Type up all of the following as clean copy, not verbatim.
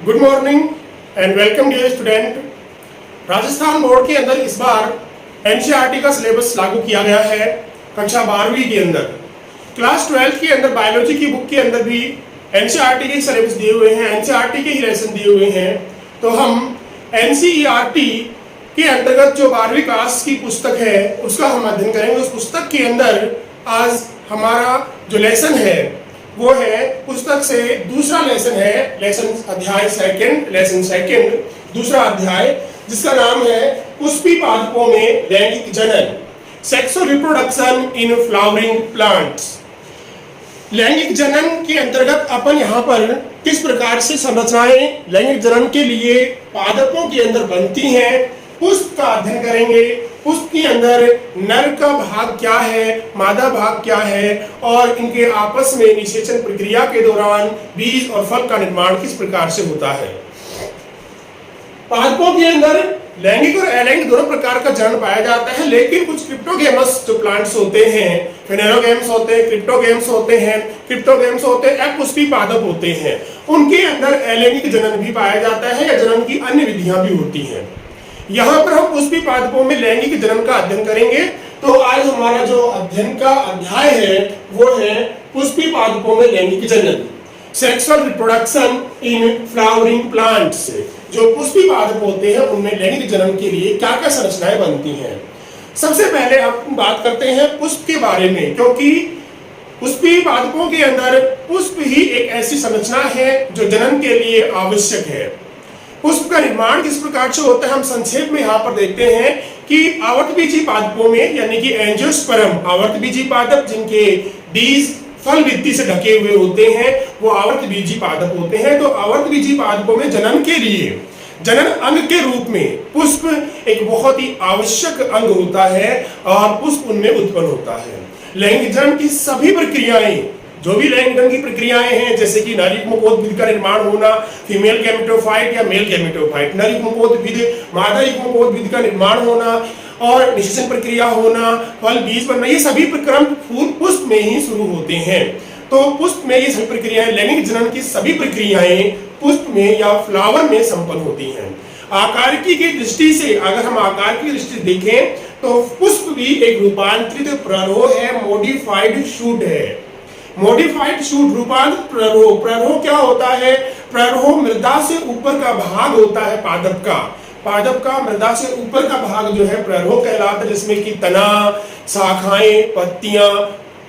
Good morning and welcome dear student. Rajasthan board के अंदर इस बार एनसीईआरटी का सिलेबस लागू किया गया है। कक्षा 12वीं के अंदर क्लास 12 के अंदर बायोलॉजी की बुक के अंदर भी एनसीईआरटी के सिलेबस दिए हुए हैं, एनसीईआरटी के ही लेसन दिए हुए हैं। तो हम एनसीईआरटी के अंतर्गत जो 12वीं क्लास की पुस्तक है उसका हम अध्ययन करेंगे। उस पुस्तक के अंदर आज हमारा जो लेसन है वो है पुस्तक से दूसरा लेसन है, लेसन सेकंड दूसरा अध्याय, जिसका नाम है पुष्पी पादपों में लैंगिक जनन, sexual reproduction in flowering plants. लैंगिक जनन के अंतर्गत अपन यहाँ पर किस प्रकार से संरचनाएं लैंगिक जनन के लिए पादपों के अंदर बनती हैं, पुष्प का अध्ययन करेंगे। पुष्प के अंदर नर का भाग क्या है, मादा भाग क्या है, और इनके आपस में निषेचन प्रक्रिया के दौरान बीज और फल का निर्माण किस प्रकार से होता है। पादपों के अंदर लैंगिक और अलैंगिक दोनों प्रकार का जनन पाया जाता है, लेकिन कुछ क्रिप्टोगेमस जो प्लांट्स होते हैं, फेनेरोगेम्स होते हैं, क्रिप्टोगेम्स होते हैं, अपुष्पी पादप होते हैं, उनके अंदर अलैंगिक जनन भी पाया जाता है या जनन की अन्य विधियां भी होती हैं। यहाँ पर हम पुष्पी पादपों में लैंगिक जनन का अध्ययन करेंगे। तो आज हमारा जो अध्ययन का अध्याय है वो है पुष्पी पादपों में लैंगिक जनन, sexual reproduction in flowering plants. जो पुष्पी पादप होते हैं उनमें लैंगिक जनन के लिए क्या क्या संरचनाएं बनती हैं। सबसे पहले हम बात करते हैं पुष्प के बारे में, क्योंकि पुष्पी पादपों के अंदर पुष्प ही एक ऐसी संरचना है जो जनन के लिए आवश्यक है। पुष्प का निर्माण किस प्रकार से होता है हम संक्षेप में यहाँ पर देखते हैं कि आवर्तबीजी पादपों में, यानी कि एंजियोस्पर्म आवर्तबीजी पादप जिनके बीज फल भित्ति से ढके हुए होते हैं वो आवर्तबीजी पादप होते हैं। तो आवर्तबीजी पादपों में जनन के लिए जनन अंग के रूप में पुष्प एक बहुत ही आवश्यक अंग होता है और पुष्प उनमें उत्पन्न होता है। लैंगिक जनन की सभी प्रक्रियाएं, जो भी लैंगिक जनन की प्रक्रियाएं हैं, जैसे कि नरयुग्मकोद्भिद विधि का निर्माण होना, फीमेल गैमेटोफाइट या मेल गैमेटोफाइट, नरयुग्मकोद्भिद मादा युग्मकोद्भिद विधि का निर्माण होना और निषेचन प्रक्रिया होना, फल बीज बनना, ये सभी क्रम फूल पुष्प में ही शुरू होते हैं। तो पुष्प में ये सभी प्रक्रियाएं, लैंगिक जनन की सभी प्रक्रियाएं पुष्प में या फ्लावर में संपन्न होती हैं। आकारिकी की दृष्टि से अगर हम आकार की दृष्टि देखें तो पुष्प भी एक रूपांतरित प्ररोह है, मॉडिफाइड शूट है। मॉडिफाइड शूट रूपांतरित प्ररोह। प्ररोह क्या होता है? प्ररोह मृदा से ऊपर का भाग होता है पादप का मृदा से ऊपर का भाग जो है प्ररोह कहलाता है, जिसमें कि तना, शाखाएं, पत्तियां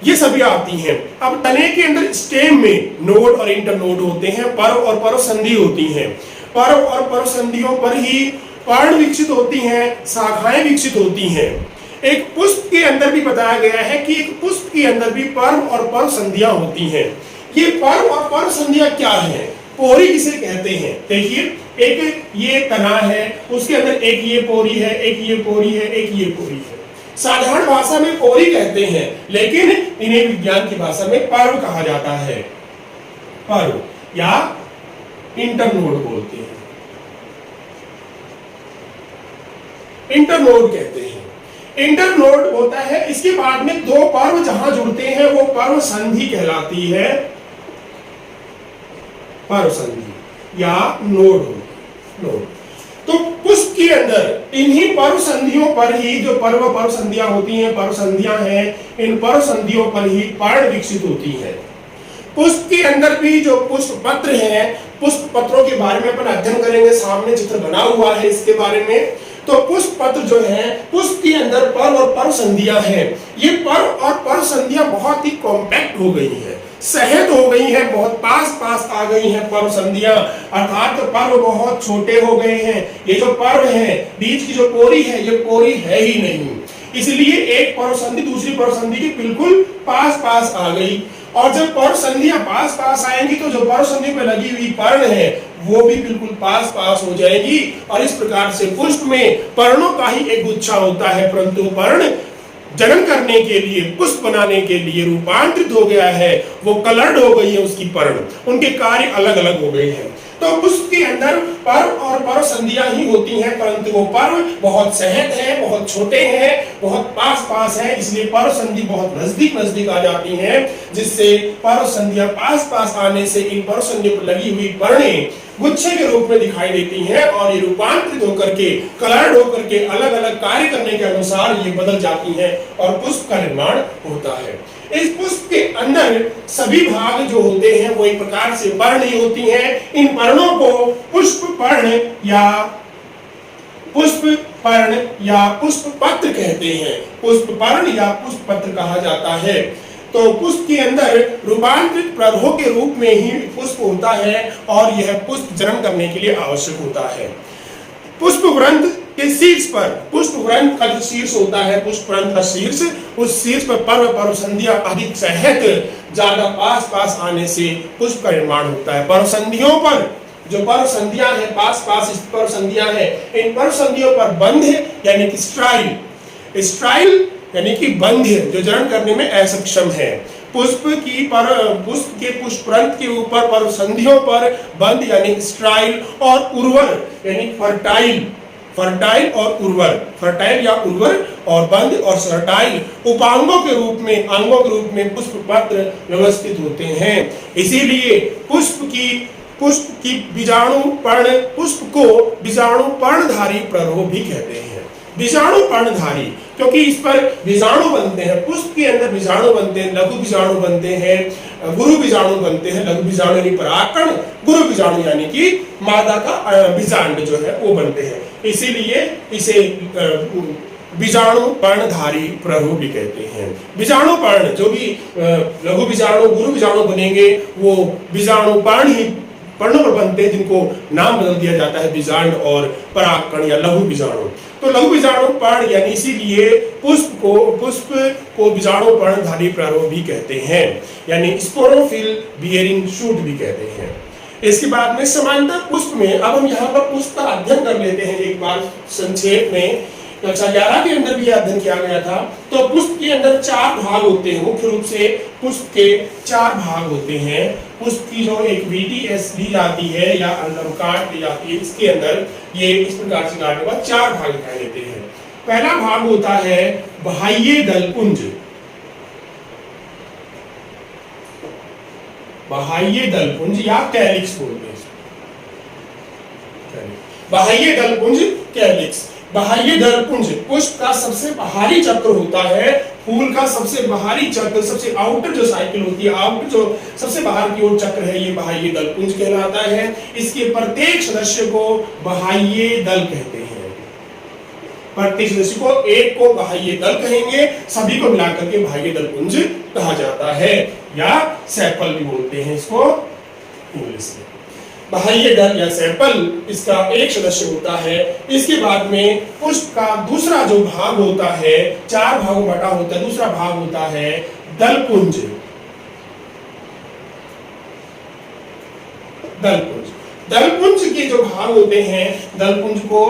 ये सभी आती हैं। अब तने के अंदर स्टेम में नोड और इंटरनोड होते हैं, पर्व और पर्व संधि होती हैं। पर्व और पर्व संधियों पर ही पर्ण विकसित होती हैं, शाखाएं विकसित होती हैं। एक पुष्प के अंदर भी बताया गया है कि एक पुष्प के अंदर भी पर्व और पर्व संधियां होती हैं। ये पर्व और पर्व संधियां क्या है? पोरी किसे कहते हैं? देखिए, एक ये तना है, उसके अंदर एक ये पोरी है, एक ये पोरी है, एक ये पोरी है। साधारण भाषा में पोरी कहते हैं, लेकिन इन्हें विज्ञान की भाषा में पर्व कहा जाता है। पर्व या इंटरनोड बोलते हैं, इंटरनोड कहते हैं। इंटरनोड होता है, इसके बाद में दो पर्व जहां जुड़ते हैं वो पर्व संधि कहलाती है। पर्व संधि या नोड। तो पुष्प के अंदर इन्हीं पर्व संधियों पर ही जो पर्व संधियां होती हैं, पर्व संधियां हैं, इन पर्व संधियों पर ही पर्ण विकसित होती है। पुष्प के अंदर भी जो पुष्प पत्र है, पुष्प पत्रों के बारे में अपन अध्ययन करेंगे, सामने चित्र बना हुआ है इसके बारे में। तो पुष्प पत्र जो है, पुष्प के अंदर पर्व और पर्व संधियां हैं। ये पर्व और पर्व संधियां बहुत ही कॉम्पैक्ट हो गई है, सहज हो गई है, बहुत पास आ गई हैं पर्व संधियां, अर्थात पर्व बहुत छोटे हो गए हैं। ये जो पर्व है, बीच की जो पोरी है, ये पोरी है ही नहीं, इसलिए एक पर्व संधि दूसरी पर्व संधि के बिल्कुल पास आ गई। और जब पर्व संधियां पास आएंगी तो जो पर्व संधि पे लगी हुई पर्ण है वो भी बिल्कुल पास हो जाएगी। और इस प्रकार से पुष्प में पर्णों का ही एक गुच्छा होता है, परंतु पर्ण जनन करने के लिए, पुष्प बनाने के लिए रूपांतरित हो गया है, वो कलर्ड हो गई है उसकी पर्ण, उनके कार्य अलग अलग हो गए हैं। तो पुष्प के अंदर पर्व और पर्व संधियां ही होती हैं, परंतु वो पर्व बहुत सहज है, बहुत छोटे हैं, बहुत पास है, इसलिए पर्व संधि बहुत नजदीक आ जाती हैं, जिससे पर्व संधियां पास आने से इन पर्व संधियों पर लगी हुई पर्णें गुच्छे के रूप में दिखाई देती हैं और ये रूपांतरित होकर के कलर्ड होकर के अलग अलग कार्य करने के अनुसार ये बदल जाती हैं और पुष्प का निर्माण होता है। इस पुष्प के अंदर सभी भाग जो होते हैं वो एक प्रकार से पर्ण ही होती हैं। इन पर्णों को पुष्प पर्ण या पुष्प पत्र कहते हैं। पुष्प पर्ण या पुष्प पत्र कहा जाता है। तो पुष्प के अंदर रूपांतरित प्ररोह के रूप में ही पुष्प होता है और यह पुष्प जन्म करने के लिए आवश्यक होता है। पुष्प वृंत के शीर्ष पर, पुष्प वृंत का जो शीर्ष होता है, पुष्प वृंत का शीर्ष, उस शीर्ष पर पर्व संधियां अधिक सहित ज्यादा पास पास आने से पुष्प का निर्माण होता है। पर्व संधियों पर जो पर्व संधियां हैं, पास पास पर्व संधियां हैं, इन पर्व संधियों पर बंध यानी कि स्ट्राइल यानी कि बंध जो जन्म करने में असक्षम है। पुष्प के पुष्पवृंत के ऊपर पर्व संधियों पर बंध यानी स्ट्राइल और उर्वर यानी फर्टाइल और उर्वर, फर्टाइल या उर्वर और बंध और सर्टाइल उपांगों के रूप में पुष्प पत्र व्यवस्थित होते हैं। इसीलिए पुष्प की बीजाणु पर्ण, पुष्प को बीजाणु पर्णधारी प्ररोह भी कहते हैं। बीजाणु पर्णधारी क्योंकि इस पर बीजाणु बनते हैं। पुष्प के अंदर बीजाणु बनते हैं, लघु बीजाणु बनते हैं, गुरु बीजाणु बनते हैं। लघु बीजाणु यानी परागकण, गुरु बीजाणु यानी कि मादा का बीजांड जो है वो बनते हैं। इसीलिए इसे बीजाणु पर्णधारी प्ररोह भी कहते हैं। बीजाणु पर्ण जो भी लघु बीजाणु गुरु बीजाणु बनेंगे वो बीजाणु पर्णों पर बनते हैं, जिनको नाम बदल दिया जाता है बीजांड और परागकण या लघु बीजाणु। तो लघु बीजाणु पर्ण यानी इसीलिए पुष्प को बीजाणु पर्णधारी प्ररोह भी कहते हैं, यानी स्पोरोफिल बियरिंग शूट भी कहते हैं। इसके बाद में समांतर पुष्प में अब हम यहाँ पर पुष्प का अध्ययन कर लेते हैं एक बार संक्षेप में। कक्षा 11 के अंदर भी अध्ययन किया गया था। तो पुष्प के अंदर 4 भाग होते हैं। मुख्य रूप से पुष्प के 4 भाग होते हैं। पुष्प की जो एक VTS ली जाती है या काट ली जाती है, इसके अंदर ये इस प्रकार से काटने के बाद 4 भाग दिखाई देते हैं। पहला भाग होता है बाह्य दलपुंज। बाह्य दलपुंज या कैलिक्स बोलते हैं। बाह्य दलपुंज कैलिक्स। बाह्य दलपुंज पुष्प का सबसे बाहरी चक्र होता है। फूल का सबसे बाहरी चक्र, सबसे आउटर जो साइकिल होती है, आउटर जो सबसे बाहर की ओर चक्र है, ये बाह्य दलपुंज कहलाता है। इसके प्रत्येक सदस्य को बाह्य दल कहते हैं। प्रत्येक सदस्य को एक को बाह्य दल कहेंगे, सभी को मिलाकर के बाह्य दलपुंज कहा जाता है या सेपल भी बोलते हैं इसको इंग्लिश में। बाह्य दल या सेपल इसका एक सदस्य होता है। इसके बाद में पुष्प का दूसरा जो भाग होता है, 4 भागों में बटा होता है, दूसरा भाग होता है दलपुंज। दलपुंज के जो भाग होते हैं, दलपुंज को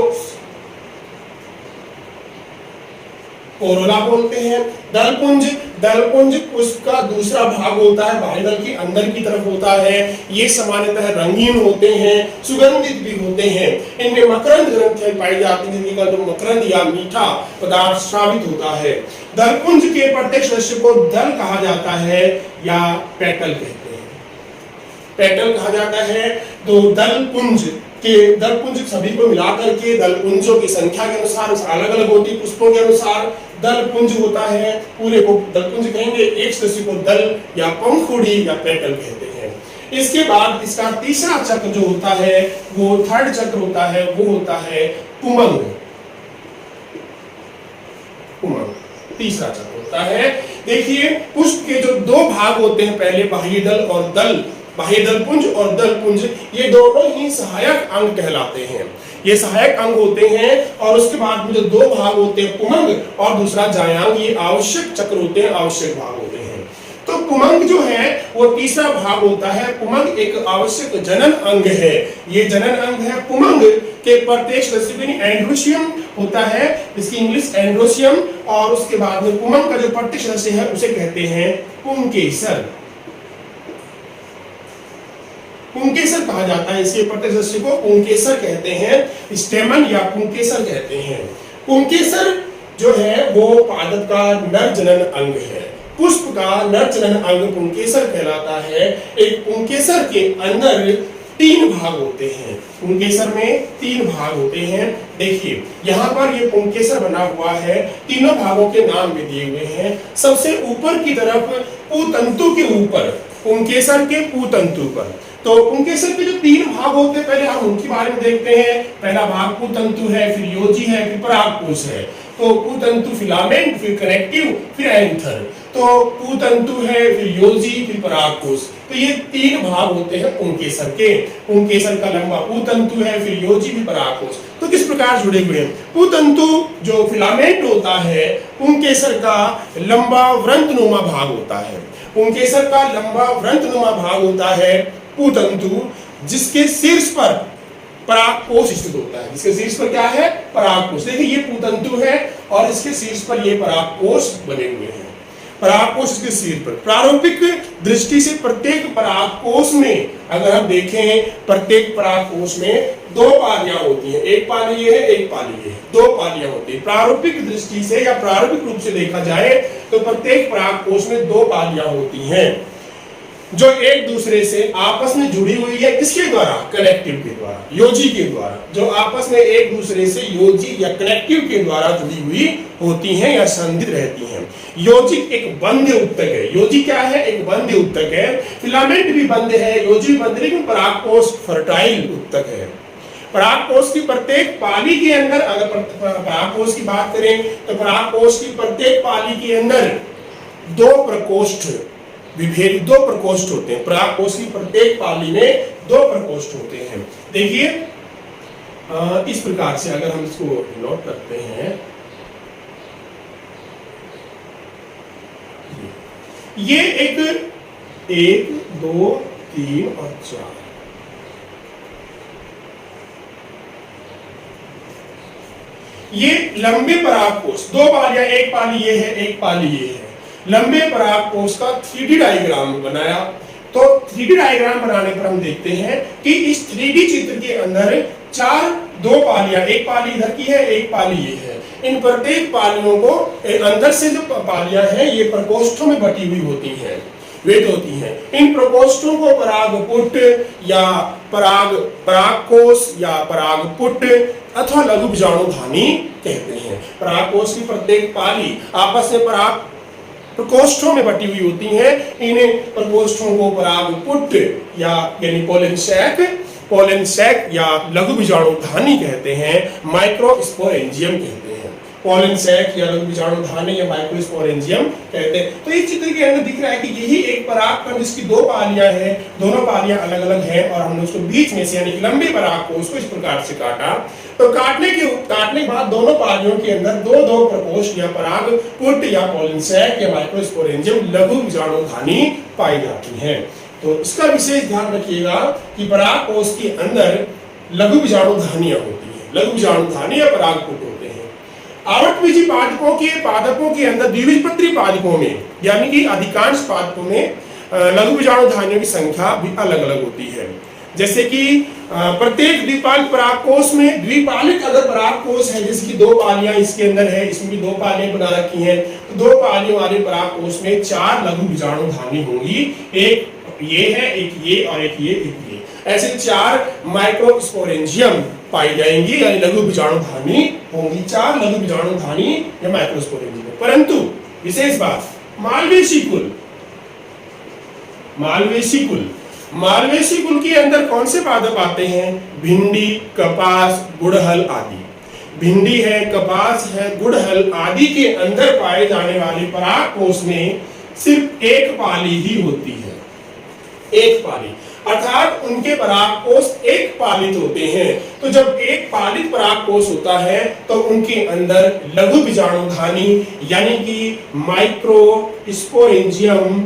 कोरोला बोलते हैं। दलपुंज पुष्प का दूसरा भाग होता है, बाह्य दल के अंदर की तरफ होता है। ये सामान्यतः रंगीन होते हैं, सुगंधित भी होते हैं। इनमें मकरंद ग्रंथि पाई जाती है, जिनका जो मकरंद या मीठा पदार्थ स्रावित होता है। दलपुंज के प्रत्येक सदस्य को दल कहा जाता है या पेटल कहते हैं। पेटल कहा जाता है। तो दलपुंज सभी को मिलाकर के दलपुंजों की संख्या के अनुसार अलग अलग होती है। पुष्पों के अनुसार दलपुंज होता है, पूरे को दलपुंज कहेंगे। एक सदस्य को दल या पंखुड़ी या पेटल कहते हैं। इसके बाद इसका तीसरा चक्र जो होता है, वो थर्ड चक्र होता है, वो होता है पुमंग। तीसरा चक्र होता है। देखिए पुष्प के जो 2 भाग होते हैं, पहले बाह्य दल और दल, बाह्य दलपुंज और दलपुंज, ये दोनों ही सहायक अंग कहलाते हैं। ये सहायक अंग होते हैं। और उसके बाद में जो 2 भाग होते हैं, पुमंग और दूसरा जायांग, ये आवश्यक चक्र होते हैं, आवश्यक भाग होते हैं। तो पुमंग जो है वो तीसरा भाग होता है। पुमंग एक आवश्यक जनन अंग है। ये जनन अंग है। पुमंग के प्रत्येक सदस्य में एंड्रोशियम होता है, इसकी इंग्लिश एंड्रोशियम। और उसके बाद में पुमंग का जो प्रत्येक सदस्य है उसे कहते हैं पुंकेसर। पुंकेसर कहा जाता है। इसके प्रत्येक सदस्य को पुंकेसर कहते हैं, स्टेमन या पुंकेसर कहते हैं। पुंकेसर जो है वो पादप का नर जनन अंग है। पुष्प का नर जनन अंग पुंकेसर कहलाता है। एक पुंकेसर के अंदर तीन भाग होते हैं। पुंकेसर में तीन भाग होते हैं। देखिए यहाँ पर ये पुंकेसर बना हुआ है, तीनों भागों के नाम भी दिए हुए हैं। सबसे ऊपर की तरफ पुतंतु के ऊपर, पुंकेसर के पुतंतु पर, तो पुंकेसर के जो तीन भाग होते हैं पहले हम उनके बारे में देखते हैं। पहला भाग पुतंतु है, फिर योजी है, फिर परागकोश है। तो पुतंतु फिलामेंट, फिर कनेक्टिव, फिर एंथर। तो पुतंतु है, फिर योजी, फिर परागकोश। तो ये तीन भाग होते हैं पुंकेसर के। पुंकेसर का लंबा पुतंतु है, फिर योजी, फिर परागकोश। तो किस प्रकार जुड़े हुए हैं? पुतंतु जो फिलामेंट होता है, पुंकेसर का लंबा व्रंतनुमा भाग होता है। पुंकेसर का लंबा व्रंतनुमा भाग होता है पुतंतु, जिसके शीर्ष पर परागकोश स्थित होता है। जिसके शीर्ष पर क्या है? परागकोश। देखिए ये पुतंतु है और इसके शीर्ष पर ये परागकोश बने हुए हैं। परागकोश के शीर्ष पर, प्रारूपिक दृष्टि से प्रत्येक परागकोश में अगर हम देखें, प्रत्येक परागकोश में दो पालियां होती हैं। एक पाली ये है, एक पाली ये है, दो पालियां होती है। प्रारूपिक दृष्टि से या प्रारूपिक रूप से देखा जाए तो प्रत्येक परागकोश में दो पालियां होती हैं जो एक दूसरे से आपस में जुड़ी हुई है। किसके द्वारा? कनेक्टिव के द्वारा, योजी के द्वारा। जो आपस में एक दूसरे से योजी या कनेक्टिव के द्वारा जुड़ी हुई होती हैं या संधित रहती हैं। योजी एक बंध उत्तक है। योजी क्या है? एक बंध उत्तक है। फिलामेंट भी बंध है, योजी भी बंध, लेकिन परागकोश फर्टाइल उत्तक है। परागकोश की प्रत्येक पाली के अंदर, अगर परागकोश की बात करें तो परागकोश की प्रत्येक पाली के अंदर दो प्रकोष्ठ, विभेद दो प्रकोष्ठ होते हैं। परागकोश की प्रत्येक पाली में दो प्रकोष्ठ होते हैं। देखिए इस प्रकार से अगर हम इसको नोट करते हैं, ये एक 2 3 और 4, ये लंबे परागकोश, दो पालियां, एक पाली ये है, एक पाली ये है। लंबे परागकोश का 3D डायग्राम बनाया। तो 3D डायग्राम बनाने पर हम देखते हैं कि इस 3D चित्र के अंदर दो पालियां, एक पाली इधर की है, एक पाली ये है। इन प्रत्येक पालियों को अंदर से जो पालियां हैं ये प्रकोष्ठों में बटी हुई होती हैं, वेद होती हैं। इन प्रकोष्ठों को परागपुट या परागकोश या परागपुट अथवा लघु बीजाणुधानी कहते हैं। परागकोश की प्रत्येक पाली आपस में पराग प्रकोष्ठों में बटी हुई होती हैं। इन प्रकोष्ठों को परागपुट या यानी पोलन सैक या लघु बीजाणुधानी कहते हैं, माइक्रोस्पोरेंजियम कहते हैं। पोलन सैक या लघु बीजाणुधानी या माइक्रोस्पोरेंजियम कहते हैं। तो इस चित्र के अंदर दिख रहा है कि यही एक परागकण जिसकी दो पालियां हैं, दोनों पालियां अलग अलग हैं और हमने उसको बीच में से यानी लंबे परागकोश को इस प्रकार से काटा। तो काटने के बाद दोनों पालियों के अंदर दो प्रकोष्ठ या परागपुट या पोलन सैक या माइक्रोस्पोरेंजियम लघु बीजाणुधानी पाई जाती हैं। तो इसका विशेष ध्यान रखिएगा कि परागकोश के अंदर लघु बीजाणुधानियां होती हैं, लघु बीजाणुधानी या परागपुट होते हैं। आवृतबीजी पादपों के अंदर द्विबीजपत्री पादपों में यानी कि अधिकांश पादपों में लघु बीजाणुधानियों की संख्या भी अलग अलग होती है। जैसे कि प्रत्येक द्विपालिक परागकोश में, द्विपालिक अगर परागकोश है जिसकी दो पालियां इसके अंदर है, इसमें भी दो पालियां बना रखी हैं, तो दो पालियों वाले परागकोश में 4 लघु बीजाणुधानी होंगी। एक ये है, एक ये और एक ये, एक ये। ऐसे 4 माइक्रोस्पोरेंजियम पाई जाएंगी यानी लघु बीजाणुधानी होंगी। 4 लघु बीजाणुधानी या माइक्रोस्पोरेंजियम। परंतु विशेष बात, मालवेसी कुल के अंदर कौन से पादप आते हैं? भिंडी, कपास, गुड़हल आदि। भिंडी है, कपास है, गुड़हल आदि के अंदर पाए जाने वाले परागकोश में सिर्फ एक पाली ही होती है, एक पाली, अर्थात उनके परागकोश एक पालित होते हैं। तो जब एक पालित परागकोश होता है तो उनके अंदर लघु बीजाणुधानी यानी कि माइक्रोस्पोरेंजियम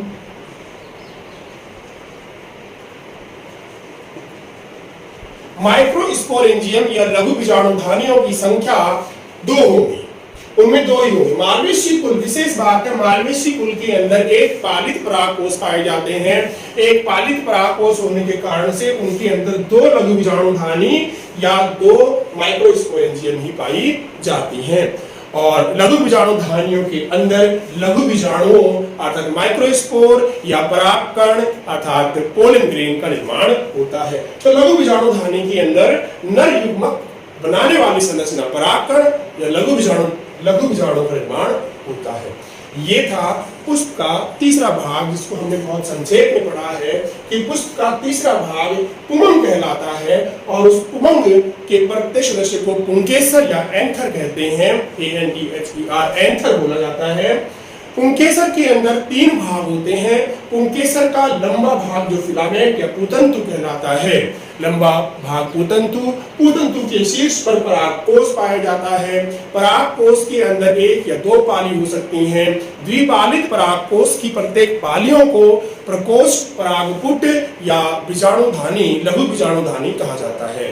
या लघु बीजाणुधानियों की संख्या 2 होगी, उनमें 2 ही होंगे। मालवेसी कुल, विशेष बात है, मालवेसी कुल के अंदर एक पालित परागकोश पाए जाते हैं। एक पालित परागकोश होने के कारण से उनके अंदर 2 लघु बीजाणुधानी या 2 माइक्रोस्पोरेंजियम ही पाई जाती हैं। और लघु बीजाणु धानियों के अंदर लघु बीजाणुओं अर्थात माइक्रोस्पोर या परागकण अर्थात पोलन ग्रेन का निर्माण होता है। तो लघु बीजाणु धानी के अंदर नर युग्मक बनाने वाली संरचना परागकण या लघु बीजाणु का निर्माण होता है। ये था पुष्प का तीसरा भाग, जिसको हमने बहुत संक्षेप में पढ़ा है कि पुष्प का तीसरा भाग पुंगम कहलाता है और उस पुंगम के प्रत्येक सदस्य को पुंकेसर या एंथर कहते हैं। ANTHER एंथर बोला जाता है। पुंकेसर के अंदर 3 भाग होते हैं। पुंकेसर का लंबा भाग जो फिलामेंट या पूतंतु कहलाता है, लंबा भाग पूतंतु के शीर्ष पर परागकोश पाया जाता है। परागकोश के अंदर 1 या 2 पाली हो सकती हैं। द्विपालित परागकोश की प्रत्येक पालियों को प्रकोष्ठ परागपुट या बीजाणुधानी लघु बीजाणुधानी कहा जाता है।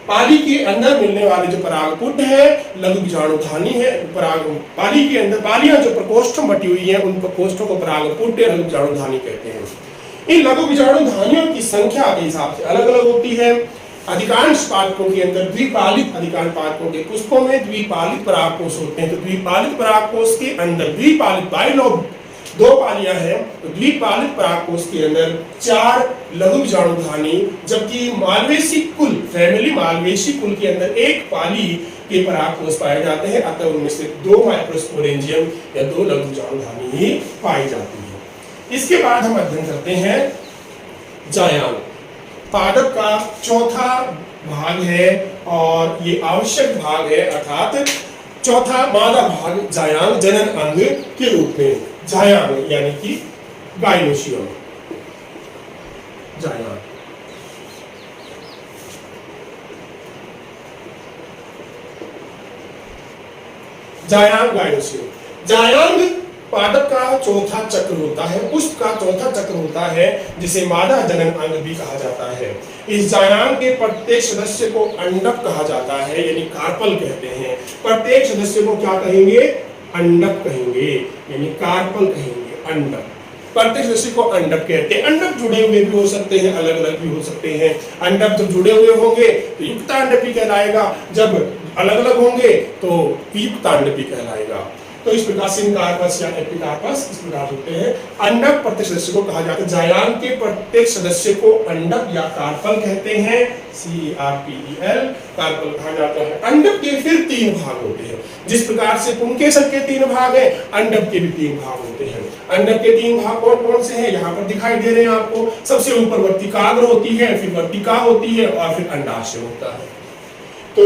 पाली के अंदर मिलने वाले जो परागपुट है लघु बीजाणुधानी है। पाली के अंदर पालियां जो प्रकोष्ठों में बटी हुई हैं उन प्रकोष्ठों को परागपुट या लघु बीजाणुधानी कहते हैं। इन लघु बीजाणुधानियों की संख्या के हिसाब से अलग अलग होती है। अधिकांश पादपों के अंदर द्विपालित, अधिकांश पादपों के पुष्पों में द्विपालित परागकोश होते हैं। तो द्विपालित परागकोश के अंदर द्विपालित बाइलोब 2 पालियां हैं। तो द्विपालित परागकोश के अंदर 4 लघु बीजाणुधानी, जबकि मालवेसी कुल फैमिली मालवेसी कुल के अंदर 1 पाली के परागकोश पाए जाते हैं। अतः उनमें से 2 माइक्रोस्पोरेंजियम या 2 लघु बीजाणुधानी ही पाई जाती है। इसके बाद हम अध्ययन करते हैं जायांग। पादप का चौथा भाग है और ये आवश्यक भाग है, अर्थात चौथा मादा भाग जायांग जनन अंग के रूप में। जायांग यानी कि गाइनोशियम। जायांग गाइनोशियम। जायांग पादप का चौथा चक्र होता है, पुष्प का चौथा चक्र होता है, जिसे मादा जनन अंग भी कहा जाता है। इस जायांग के प्रत्येक सदस्य को अंडक कहा जाता है, यानी कार्पल कहते हैं। प्रत्येक सदस्य को क्या कहेंगे? अंडक कहेंगे, यानी कार्पल कहेंगे, अंडक। प्रत्येक सदस्य को अंडक कहते हैं। अंडक जुड़े हुए भी हो सकते हैं, अलग अलग भी हो सकते हैं। अंडक जब जुड़े हुए होंगे तो युक्तांड भी कहलाएगा, जब अलग अलग होंगे तो वियुक्तांड भी कहलाएगा। तो इस प्रकार सिनकार्पस या एपिकार्पस इस प्रकार होते हैं। अंडक प्रत्येक सदस्य को कहा जाता है। जायांग के प्रत्येक सदस्य को अंडक या कार्पल कहते हैं, CARPEL, कार्पल कहा जाता है। अंडक के फिर 3 भाग होते हैं। जिस प्रकार से पुंकेसर के 3 भाग हैं, अंडक के भी 3 भाग होते हैं। अंडक के 3 भाग कौन कौन से हैं? यहाँ पर दिखाई दे रहे हैं आपको। सबसे ऊपर वर्तिकाग्र होती है, फिर वर्तिका होती है और फिर अंडाशय होता है। तो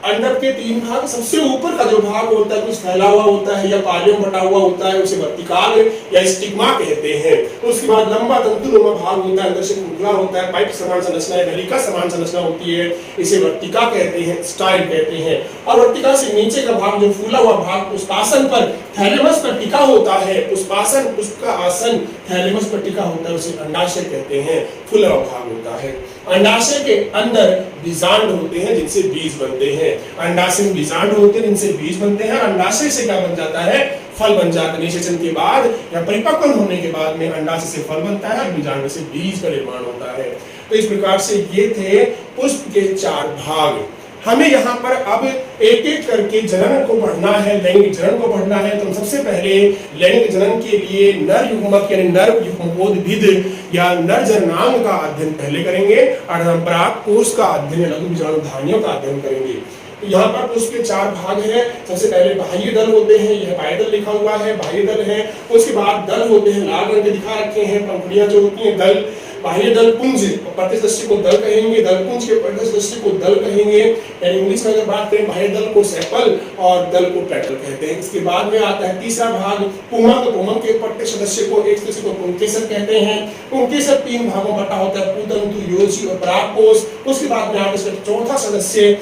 अंडक के 3 भाग, सबसे ऊपर का जो भाग होता है कुछ फैला हुआ होता है या पालियों बटा हुआ होता है, उसे वर्तिकाल या स्टिग्मा कहते हैं। उसके बाद लंबा तंतुनुमा भाग होता है, अंदर से खुला होता है, पाइप समान संरचना है, नलिका समान संरचना होती है, इसे वर्तिका कहते हैं, स्टाइल कहते हैं। और वर्तिका से नीचे का भाग जो फूला हुआ भाग पुष्पासन पर थैलेमस पर टिका होता है, पुष्पासन पुष्प का आसन थैलेमस पर टिका होता है, उसे अंडाशय कहते हैं, फूला हुआ भाग होता है। अंडाशय के अंदर बीजांड होते हैं जिनसे बीज बनते हैं। अंडाशय में बीजांड होते हैं जिनसे बीज बनते हैं। अंडाशय से क्या बन जाता है? फल बन जाता है। निषेचन के बाद या परिपक्व होने के बाद में अंडाशय से फल बनता है, बीजांड से बीज का निर्माण होता है। तो इस प्रकार से ये थे पुष्प के 4 भाग। हमें यहाँ पर अब एक एक करके जनन को पढ़ना है, लैंगिक जनन को पढ़ना है। तो सबसे पहले लैंगिक जनन के लिए नर युग्मक यानी नर युग्मकोद्भिद या नर जननांग का अध्ययन पहले करेंगे और हम परागकोश का अध्ययन लघु बीजाणुधानियों का अध्ययन करेंगे। तो यहाँ पर पुष्प के 4 भाग हैं। सबसे पहले बाह्य दल होते हैं, यह बाह्य दल लिखा हुआ है, बाह्य दल है। उसके बाद दल होते हैं, लाल रंग के दिखा रखे हैं, पंखुड़ियां जो होती हैं दल। बाह्य दल पुंज, प्रत्येक सदस्य को दल कहेंगे, दल पुंज के प्रत्येक सदस्य को दल कहेंगे। इंग्लिश में अगर बात करें बाह्य दल को सेपल और दल को पेटल कहते हैं। इसके बाद में आता है तीसरा भाग पुंगम। पुंगम के प्रत्येक सदस्य को एक सदस्य को पुंकेसर कहते हैं। पुंकेसर 3 भागों में बटा होता है, पूतंतु, योजी और परागकोश। उसके बाद में आता है चौथा सदस्य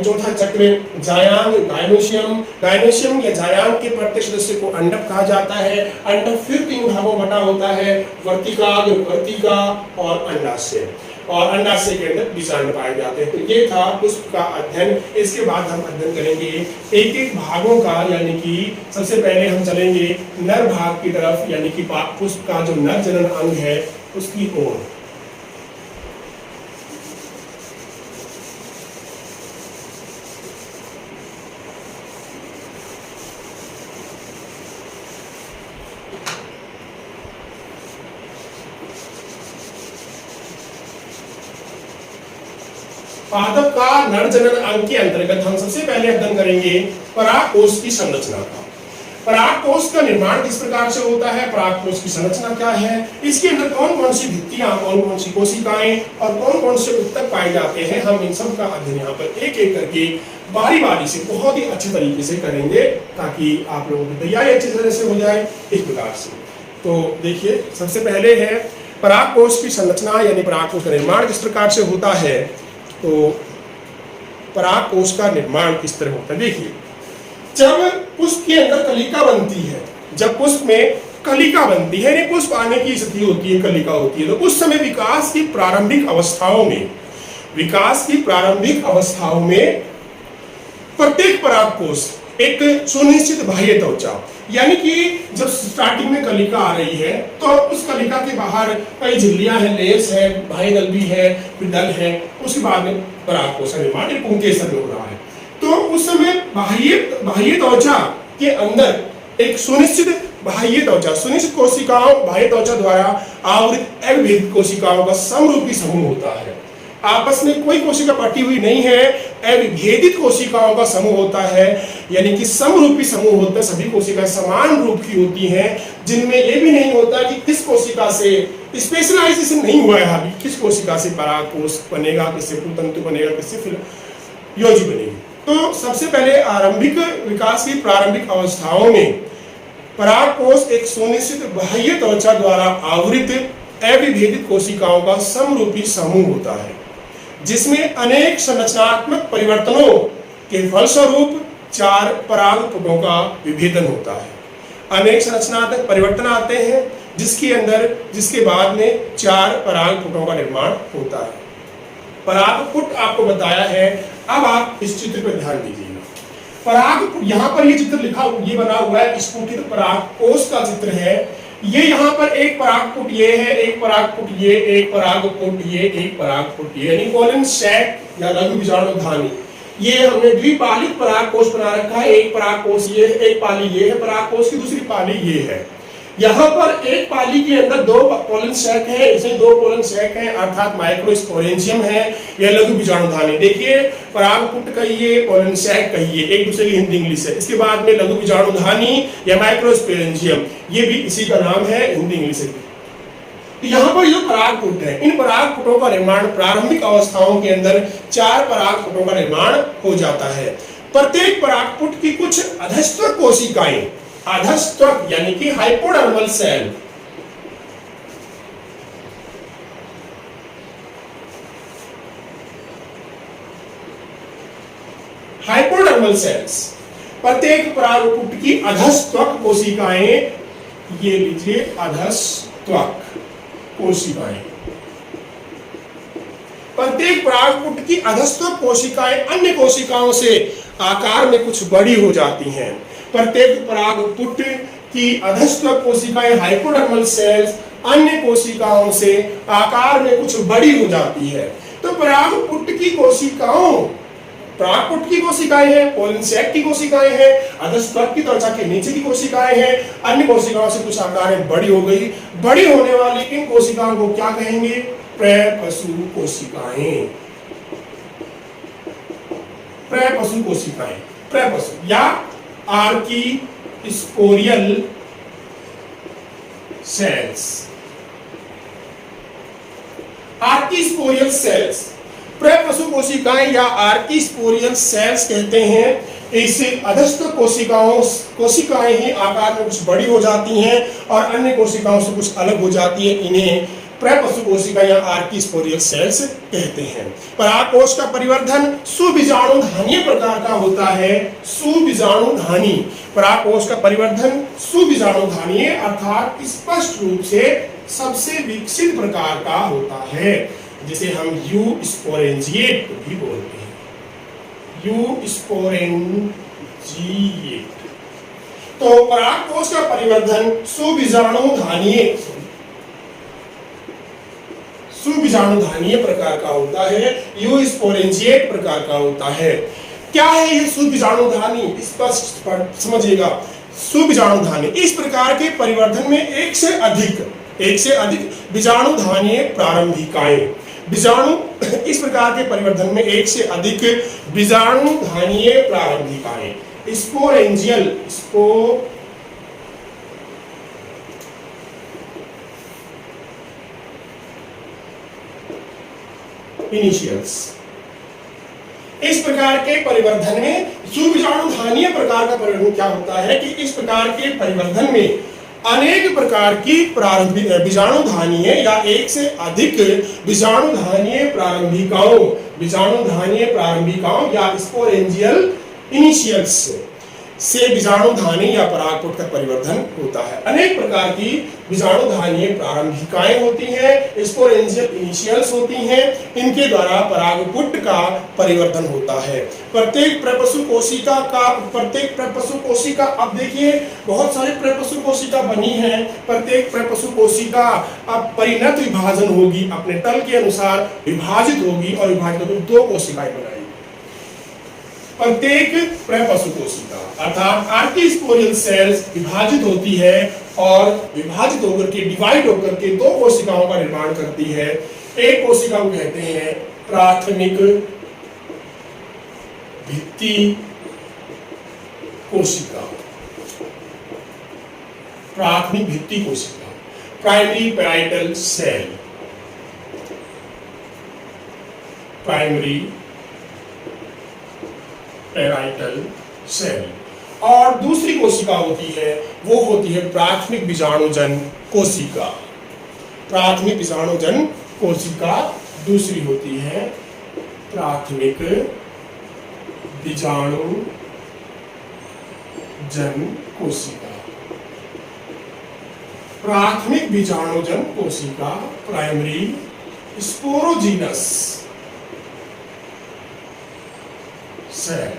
चौथा चक्र जायांग गाइनोशियम। गाइनोशियम या जायांग के प्रत्येक सदस्य को अंडक कहा जाता है। अंडक फिर 3 भागों में बटा होता है, वर्तिकाग्र, वर्तिका और अंडाशय। और अंडाशय के अंदर बीजांड पाए जाते हैं। तो ये था पुष्प का अध्ययन। इसके बाद हम अध्ययन करेंगे एक एक भागों का, यानी कि सबसे पहले हम चलेंगे नर भाग की तरफ, यानी कि पुष्प का जो नर जनन अंग है उसकी ओर। पादप का नर जनन अंग के अंतर्गत हम सबसे पहले अध्ययन करेंगे परागकोश की संरचना का। परागकोश का निर्माण किस प्रकार से होता है, परागकोश की संरचना क्या है, इसके अंदर कौन कौन सी भित्तियां, कौन कौन सी कोशिकाएं और कौन कौन से ऊतक पाए जाते हैं, हम इन सब का अध्ययन यहाँ पर एक एक करके बारी बारी से बहुत ही अच्छे तरीके से करेंगे ताकि आप लोगों की तैयारी अच्छी तरह से हो जाए इस प्रकार से। तो देखिए सबसे पहले है परागकोश की संरचना यानी परागकोश का निर्माण किस प्रकार से होता है। तो परागकोश का निर्माण किस तरह होता है, देखिए जब पुष्प के अंदर कलिका बनती है, जब पुष्प में कलिका बनती है यानी पुष्प आने की स्थिति होती है, कलिका होती है, तो उस समय विकास की प्रारंभिक अवस्थाओं में प्रत्येक परागकोश एक सुनिश्चित बाह्य त्वचा, यानी कि जब स्टार्टिंग में कलिका आ रही है तो उस कलिका के बाहर कई झिल्लियां हैं, लेस है, बाह्य दल भी है, फिर दल है, उसके बाद में परागकोश का निर्माण एक पुंकेसर में हो रहा है। तो उस समय बाह्य त्वचा के अंदर एक सुनिश्चित सुनिश्चित कोशिकाओं बाह्य त्वचा द्वारा आवृत अविभेदित कोशिकाओं का समरूपी समूह होता है। आपस में कोई कोशिका पटी हुई नहीं है, अविभेदित कोशिकाओं का समूह होता है, यानी कि समरूपी समूह होता है। सभी कोशिकाएं समान रूप की होती हैं, जिनमें यह भी नहीं होता कि किस कोशिका से स्पेशलाइजेशन नहीं हुआ है अभी, किस कोशिका से परागकोश बनेगा, किससे पुतंतु बनेगा, किससे फिर योजी बनेगी। तो सबसे पहले आरंभिक विकास की प्रारंभिक अवस्थाओं में परागकोश एक सुनिश्चित बाह्य त्वचा द्वारा आवृत अविभेदित कोशिकाओं का समरूपी समूह होता है, जिसमें अनेक संरचनात्मक परिवर्तनों के फलस्वरूप 4 परागपुटों का विभेदन होता है। अनेक संरचनात्मक परिवर्तन आते हैं जिसके बाद में 4 परागपुटों का निर्माण होता है। परागपुट आपको बताया है, अब आप इस चित्र पर ध्यान दीजिएगा। परागपुट यहाँ पर ये चित्र ये बना हुआ है, स्फुटित परागकोश का चित्र है। ये यहाँ पर एक परागपुट ये है, एक परागपुट ये, एक परागपुट ये, एक परागपुट ये, यानी पोलन सैक या लघु बीजाणुधानी। ये हमने द्विपालिक परागकोश बना रखा है, एक परागकोश ये है, एक पाली ये है परागकोश की, दूसरी पाली ये है। यहाँ पर एक पाली के अंदर 2 पोलन सैक है, इसमें 2 पोलन सैक है, अर्थात माइक्रोस्पोरेंजियम है या लघु बीजाणुधानी। देखिए परागपुट कहिए, पोलन सैक कहिए, एक दूसरे की हिंदी इंग्लिश है। इसके बाद में लघु बीजाणुधानी या माइक्रोस्पोरेंजियम, ये भी इसी का नाम है, हिंदी इंग्लिश है। यहाँ पर जो परागपुट है, इन परागपुटों का निर्माण प्रारंभिक अवस्थाओं के अंदर 4 परागपुटों का निर्माण हो जाता है। प्रत्येक परागपुट की कुछ अधस्तर कोशिकाएं, अधस्तर यानी कि हाइपोडर्मल सेल, हाइपोडर्मल सेल्स, प्रत्येक परागपुट की अधस्त्वक कोशिकाएं, ये लीजिए अधस्त्वक कोशिकाएं, प्रत्येक परागपुट की अधस्त्वक कोशिकाएं अन्य कोशिकाओं से आकार में कुछ बड़ी हो जाती हैं। प्रत्येक परागपुट की अधस्त्वक कोशिकाएं हाइपोडर्मल सेल्स अन्य कोशिकाओं से आकार में कुछ बड़ी हो जाती है। तो परागपुट की कोशिकाएं हैं, पोलन सैक की कोशिकाएं हैं, अधस्त्वक की त्वचा के नीचे की कोशिकाएं हैं, अन्य कोशिकाओं से कुछ आकार में बड़ी हो गई। बड़ी होने वाली इन कोशिकाओं को क्या कहेंगे, प्रपशु कोशिकाएं, प्रपशु कोशिकाएं, प्रपशु या आर्कीस्पोरियल सेल्स, आर्कीस्पोरियल सेल्स, प्रपशु कोशिकाएं या आर्कीस्पोरियल सेल्स कहते हैं। इस अधस्त्वक कोशिकाएं ही आकार में कुछ बड़ी हो जाती हैं और अन्य कोशिकाओं से कुछ अलग हो जाती है, इन्हें प्रपशु कोशिका या आर्कीस्पोरियल सेल्स कहते हैं। परागकोश का परिवर्धन सुबीजाणुधानीय प्रकार का होता है, सुबीजाणुधानी। परागकोश का परिवर्धन सुबीजाणुधानीय अर्थात स्पष्ट रूप से सबसे विकसित प्रकार का होता है, जिसे हम यू स्पोरेंजिएट भी बोलते हैं, यू स्पोरेंजिएट। तो परागकोश का परिवर्धन सुबीजाणुधानीय प्रकार का होता है, यू स्पोरेंजिएट प्रकार का होता है। क्या है ये सुबीजाणुधानी, स्पष्ट समझिएगा। सुबीजाणुधानी इस प्रकार के परिवर्धन में एक से अधिक बीजाणुधानीय प्रारंभिकाएं, बीजाणु इस प्रकार के परिवर्धन में एक से अधिक बीजाणु धानीय प्रारंभिकाएं स्पोरेंजियल इनिशियल्स, इस प्रकार के परिवर्धन में सुबीजाणु धानीय प्रकार का परिवर्तन क्या होता है कि इस प्रकार के परिवर्धन में अनेक प्रकार की प्रारंभिक बीजाणु धानीय या एक से अधिक बीजाणु धानीय प्रारंभिकाओं या स्पोरेंजियल इनिशियल्स से बीजाणु धानी या परागपुट का परिवर्धन होता है। अनेक प्रकार की बीजाणु धानीय प्रारंभिकाएं होती हैं, स्पोरेंजियल इनिशियल्स होती हैं, इनके द्वारा परागपुट का परिवर्धन होता है। प्रत्येक प्रपशु कोशिका अब देखिए बहुत सारे प्रपशु कोशिका बनी है। प्रत्येक प्रपशु कोशिका अब परिणत विभाजन होगी, अपने तल के अनुसार विभाजित होगी और विभाजित होकर दो कोशिकाएं बनाएगी। प्रत्येक प्रपशु कोशिका अर्थात आर्किस्पोरियल सेल्स विभाजित होती है और विभाजित होकर के डिवाइड होकर के दो कोशिकाओं का निर्माण करती है। एक कोशिका को कहते हैं प्राथमिक भित्ति कोशिका, प्राथमिक भित्ति कोशिका, primary parietal cell, primary parietal cell. और दूसरी कोशिका होती है वो होती है प्राथमिक बीजाणुजन कोशिका। प्राथमिक बीजाणुजन कोशिका दूसरी होती है प्राथमिक बीजाणुजन कोशिका। प्राथमिक बीजाणुजन कोशिका primary sporogenous cell,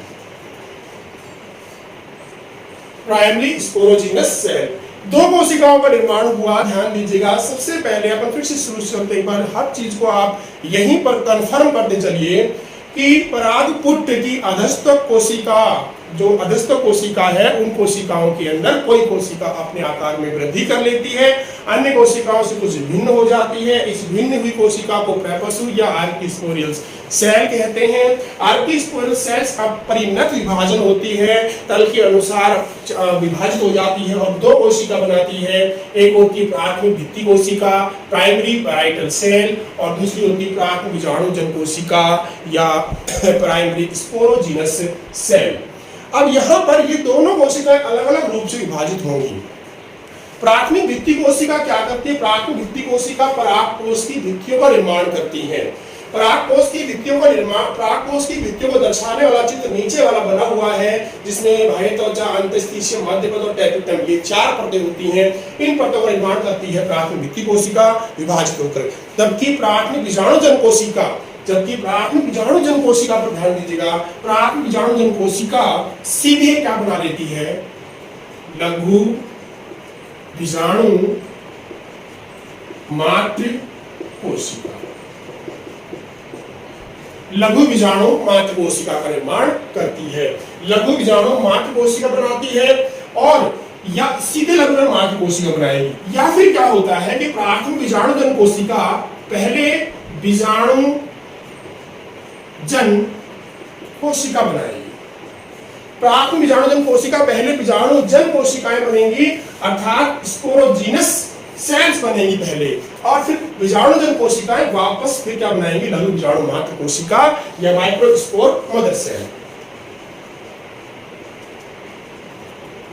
primary sporogenous cell. दो कोशिकाओं का निर्माण हुआ, ध्यान दीजिएगा। सबसे पहले अपन फिर से शुरू करते हैं, एक बार हर चीज को आप यहीं पर कंफर्म करते चलिए कि परागपुट की अधस्थ कोशिका, जो अधस्थ कोशिका है, उन कोशिकाओं के अंदर कोई कोशिका अपने आकार में वृद्धि कर लेती है, अन्य कोशिकाओं से कुछ भिन्न हो जाती है। इस भिन्न हुई कोशिका को प्रपशु या आर्किस्पोरियल सेल कहते हैं। आर्किस्पोरियल सेल्स अब परिणत विभाजन होती है, तल के अनुसार विभाजित हो जाती है और दो कोशिका बनाती है। एक होती है प्राथमिक भित्ति कोशिका प्राइमरी पैराइटल सेल और दूसरी होती है प्राथमिक बीजाणुजन कोशिका या प्राइमरी स्पोरोजीनस सेल। अब यहाँ पर ये दोनों कोशिकाएं अलग अलग रूप से विभाजित होंगी। प्राथमिक भित्ति कोशिका क्या करती है? प्राथमिक भित्ति कोशिका परागकोश की भित्तियों का निर्माण करती है। परागकोश की भित्तियों का निर्माण, परागकोश की भित्तियों को दर्शाने वाला चित्र नीचे वाला बना हुआ है, जिसमें बाह्य त्वचा, अंतःस्थितिय, मध्यपद और टैपिटम, ये चार परतें होती हैं। इन परतों का निर्माण करती है प्राथमिक भित्ति कोशिका विभाजित होकर। जबकि प्राथमिक बीजाणुजन कोशिका पर ध्यान दीजिएगा, प्राथमिक बीजाणुजन कोशिका सीधे क्या बना लेती है? लघु बीजाणु मात्र कोशिका, लघु बीजाणु मात्र कोशिका का निर्माण करती है। लघु बीजाणु मात्र कोशिका बनाती है और या सीधे लघु बीजाणु मात्र कोशिका बनाएगी। या फिर क्या होता है कि प्राथमिक बीजाणुजन कोशिका पहले बीजाणु जन कोशिका बनाएगी। प्राथमिक बीजाणुजन कोशिका पहले बीजाणु जन कोशिकाएं बनेंगी, अर्थात स्पोरोजीनस सेल्स बनेगी पहले, और फिर बीजाणुजन कोशिकाएं वापस फिर क्या बनाएंगी? लघु बीजाणु मात्र कोशिका या microspore mother cell.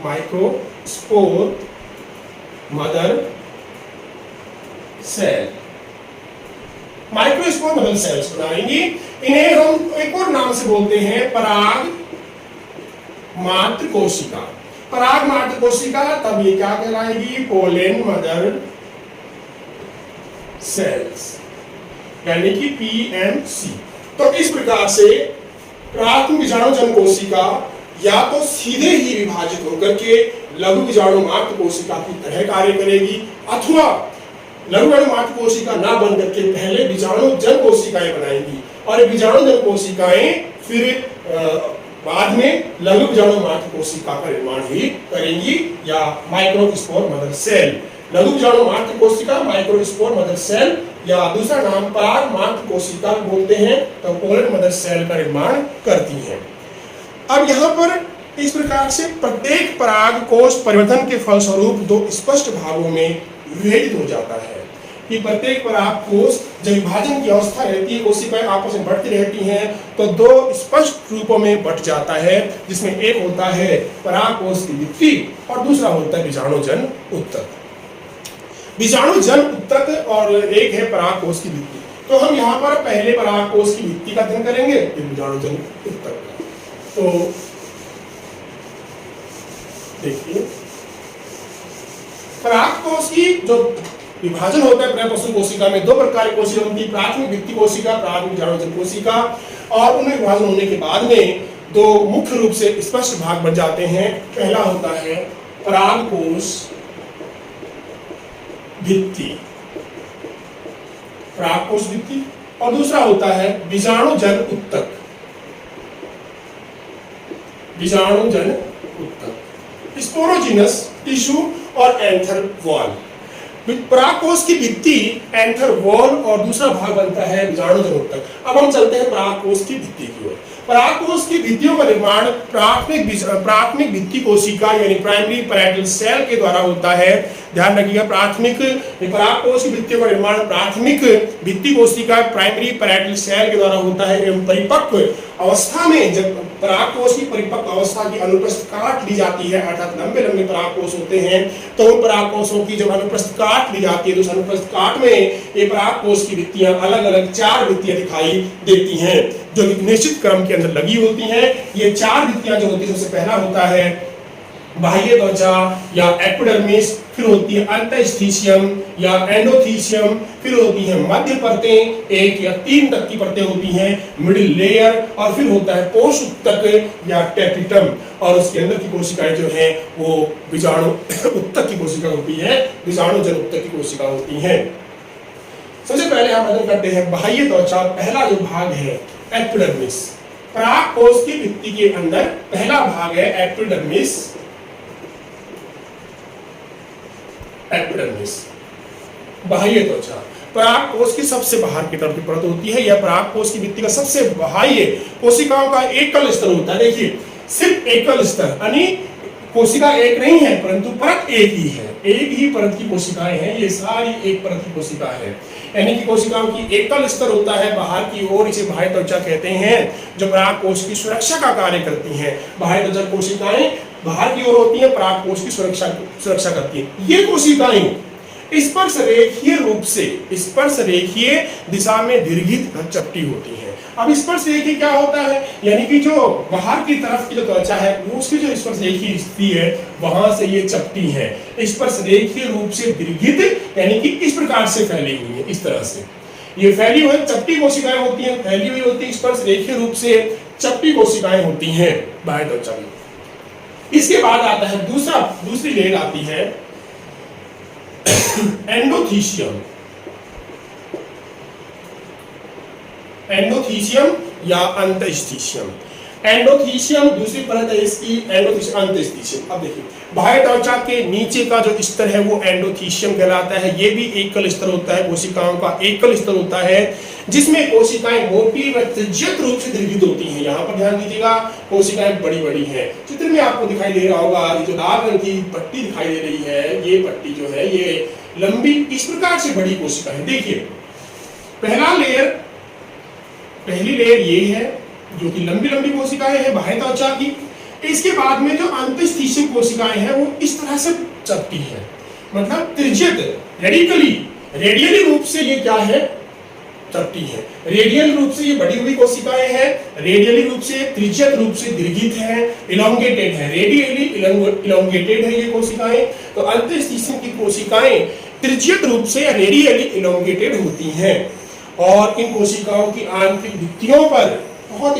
Microspore mother cell, microspore mother cells बनाएंगी। इन्हें हम एक और नाम से बोलते हैं पराग मात्र कोशिका। पराग मात्र कोशिका तब ये क्या कहलाएगी? पोलन मदर सेल्स, यानी कि पीएमसी। तो इस प्रकार से प्राथमिक बीजाणुजन कोशिका या तो सीधे ही विभाजित होकर के लघु बीजाणु मात्र कोशिका की तरह कार्य करेगी, अथवा लघु बीजाणु मात्र कोशिका ना बन करके पहले बीजाणु जन कोशिकाएं बनाएंगी और बीजाणु जन कोशिकाएं फिर बाद में लघु बीजाणु मात्र कोशिका का निर्माण ही करेंगी या माइक्रोस्पोर मदर सेल। लघु बीजाणु मात्र कोशिका, माइक्रोस्पोर मदर सेल, या दूसरा नाम पराग मात्र कोशिका बोलते हैं, तो पोलर मदर सेल का निर्माण करती हैं। अब यहाँ पर इस प्रकार से प्रत्येक पराग कोश परिवर्तन के फलस्वरूप दो स्पष्ट भागों में विभाजित हो जाता है। कि प्रत्येक पराग कोश जब विभाजन की अवस्था रहती है, कोशिकाएं आपस में बढ़ती रहती हैं, तो दो स्पष्ट रूपों में बट जाता है, जिसमें एक होता है पराग कोश की भित्ति और दूसरा होता है बीजाणुजन उत्तक। बीजाणुजन उत्तक और एक है पराग कोश की भित्ति। तो हम यहाँ पर पहले पराग कोश की भित्ति का अध्ययन करेंगे, फिर बीजाणुजन उत्तक का। तो देखिए, पराग कोश की जो विभाजन होता है प्रपशु कोशिका में, दो प्रकार की कोशिका होती है, प्राथमिक भित्ति कोशिका, प्राथमिक बीजाणुजन कोशिका। और उनमें विभाजन होने के बाद में दो मुख्य रूप से स्पष्ट भाग बन जाते हैं। पहला होता है पराग कोश भित्ति, पराग कोश भित्ति, और दूसरा होता है बीजाणुजन उत्तक, बीजाणुजन उत्तक, स्पोरोजिनस टिश्यू और एंथर वॉल। पराग कोश की भित्ति, एंथर वॉल और दूसरा भाग बनता है बीजाणुजन उत्तक। अब हम चलते हैं पराग कोश की भित्ति की ओर। पराग कोश की भित्तियों का निर्माण प्राथमिक भित्ति कोशिका यानी प्राइमरी पैराइटल सेल के द्वारा होता है। ध्यान रखिएगा, प्राथमिक पराग कोश की भित्तियों का निर्माण प्राथमिक भित्ति कोशिका प्राइमरी पैराइटल सेल के द्वारा होता है एवं परिपक्व अवस्था में, जब पराग कोश की परिपक्व अवस्था की अनुप्रस्थ काट ली जाती है, अर्थात लंबे लंबे पराग कोश होते हैं, तो उन पराग कोशों की जब अनुप्रस्थ काट ली जाती है, तो उस अनुप्रस्थ काट में ये पराग कोश की भित्तियां अलग अलग 4 भित्तियां दिखाई देती हैं, जो निश्चित क्रम के अंदर लगी होती हैं। ये 4 भित्तियां जो होती है, सबसे पहला होता है बाह्य त्वचा या एपिडर्मिस, फिर होती है अंतःस्थीशियम या एंडोथीशियम, फिर होती है मध्य परतें, 1 या 3 तक की परतें होती हैं, मिडिल लेयर, और फिर होता है पोष उत्तक या टेपिटम, और उसके अंदर की कोशिकाएं जो है वो बीजाणु उत्तक की कोशिका होती है, बीजाणुजन उत्तक की कोशिका होती हैं। सबसे पहले हम अध्ययन करते हैं बाह्य त्वचा। पहला जो भाग है एपिडर्मिस, पराग कोश की भित्ति के अंदर पहला भाग है एपिडर्मिस। एपिडर्मिस बाह्य त्वचा, पराग कोश की सबसे बाहर की तरफ की परत होती है। यह पराग कोश की भित्ति का सबसे बाह्य कोशिकाओं का एकल स्तर होता है। देखिए, सिर्फ एकल स्तर, यानी कोशिका एक नहीं है परंतु परत एक ही है, एक ही परत की कोशिकाएं हैं, ये सारी एक परत की कोशिका है। यानी कि कोशिकाओं की एकल स्तर होता है बाहर की ओर, इसे बाह्य त्वचा कहते हैं, जो पराग कोश की सुरक्षा का कार्य करती हैं। बाह्य त्वचा कोशिकाएं बाहर की ओर होती है, पराग कोश की सुरक्षा करती है। ये कोशिकाएं स्पर्श रेखीय रूप से, स्पर्श रेखीय दिशा में दीर्घित चपटी होती है। अब स्पर्श रेखीय क्या होता है, यानी कि जो बाहर की तरफ की जो त्वचा है उसकी जो स्पर्श रेखीय स्थिति है वहां से ये चपटी है, स्पर्श रेखीय रूप से दीर्घित, यानी कि इस प्रकार से फैली हुई है। इस तरह से ये फैली हुई चपटी कोशिकाएं होती हैं, फैली हुई होती है, स्पर्श रेखीय रूप से चपटी कोशिकाएं होती हैं बाह्य त्वचा में। इसके बाद आता है दूसरी लेयर आती है एंडोथीशियम, एंडोथीशियम या अंतःस्थीशियम। एंडोथीशियम दूसरी परत है इसकी, एंडोथीशियम अंतःस्थीशियम। अब देखिए, बाह्य त्वचा के नीचे का जो स्तर है वो एंडोथीशियम कहलाता है। ये भी एकल स्तर होता है, कोशिकाओं का एकल स्तर होता है, जिसमें कोशिकाएं मोटी व त्रिज्यित रूप से दीर्घित होती हैं। यहाँ पर ध्यान दीजिएगा, कोशिकाएं बड़ी बड़ी हैं। चित्र में आपको दिखाई दे रहा होगा, ये जो लाल रंग की पट्टी दिखाई दे रही है, ये पट्टी जो है ये लंबी, इस प्रकार से बड़ी कोशिका है। देखिए, पहली लेयर ये है जो कि लंबी लंबी कोशिकाएं हैं बाह्य त्वचा की। इसके बाद में जो अंतःस्थीशियम कोशिकाएं हैं वो इस तरह से चपटी है, मतलब त्रिज्यित, रेडियली रूप से ये क्या है, चपटी है। रेडियल रूप से ये बढ़ी हुई कोशिकाएं हैं, रेडियली रूप से, त्रिज्यित रूप से दीर्घित है, इलोंगेटेड है, रेडियली इलोंगेटेड है ये कोशिकाएं। तो अंतःस्थीशियम की कोशिकाएं त्रिज्यित रूप से या रेडियली इलोंगेटेड होती हैं। और इन कोशिकाओं की आंतरिक भित्तियों पर बहुत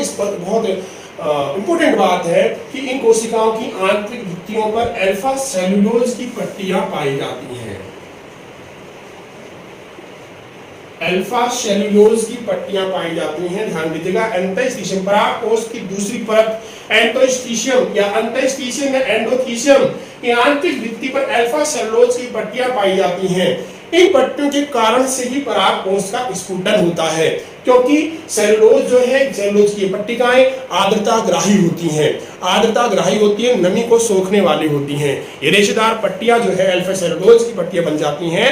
इंपॉर्टेंट बात है कि इन कोशिकाओं की आंतरिक भित्तियों पर अल्फा सेलुलोज की पट्टियां पाई जाती हैं। अल्फा सेलुलोज की पट्टियां पाई जाती हैं। ध्यान दीजिएगा, पराग कोश की दूसरी परत एंडोथीशियम या अंतःस्थीशियम या एंडोथीशियम कि आंतरिक भित्ति पर अल्फा सेलुलोज की पट्टियां पाई जाती हैं। इन पट्टियों के कारण से ही परागकोश का स्फुटन होता है, क्योंकि सेलुलोज जो है, सेलुलोज की पट्टिकाएं आर्द्रताग्राही होती हैं। आर्द्रताग्राही होती है, नमी को सोखने वाली होती हैं। ये रेशेदार पट्टियां जो है अल्फा सेलुलोज की पट्टियां बन जाती हैं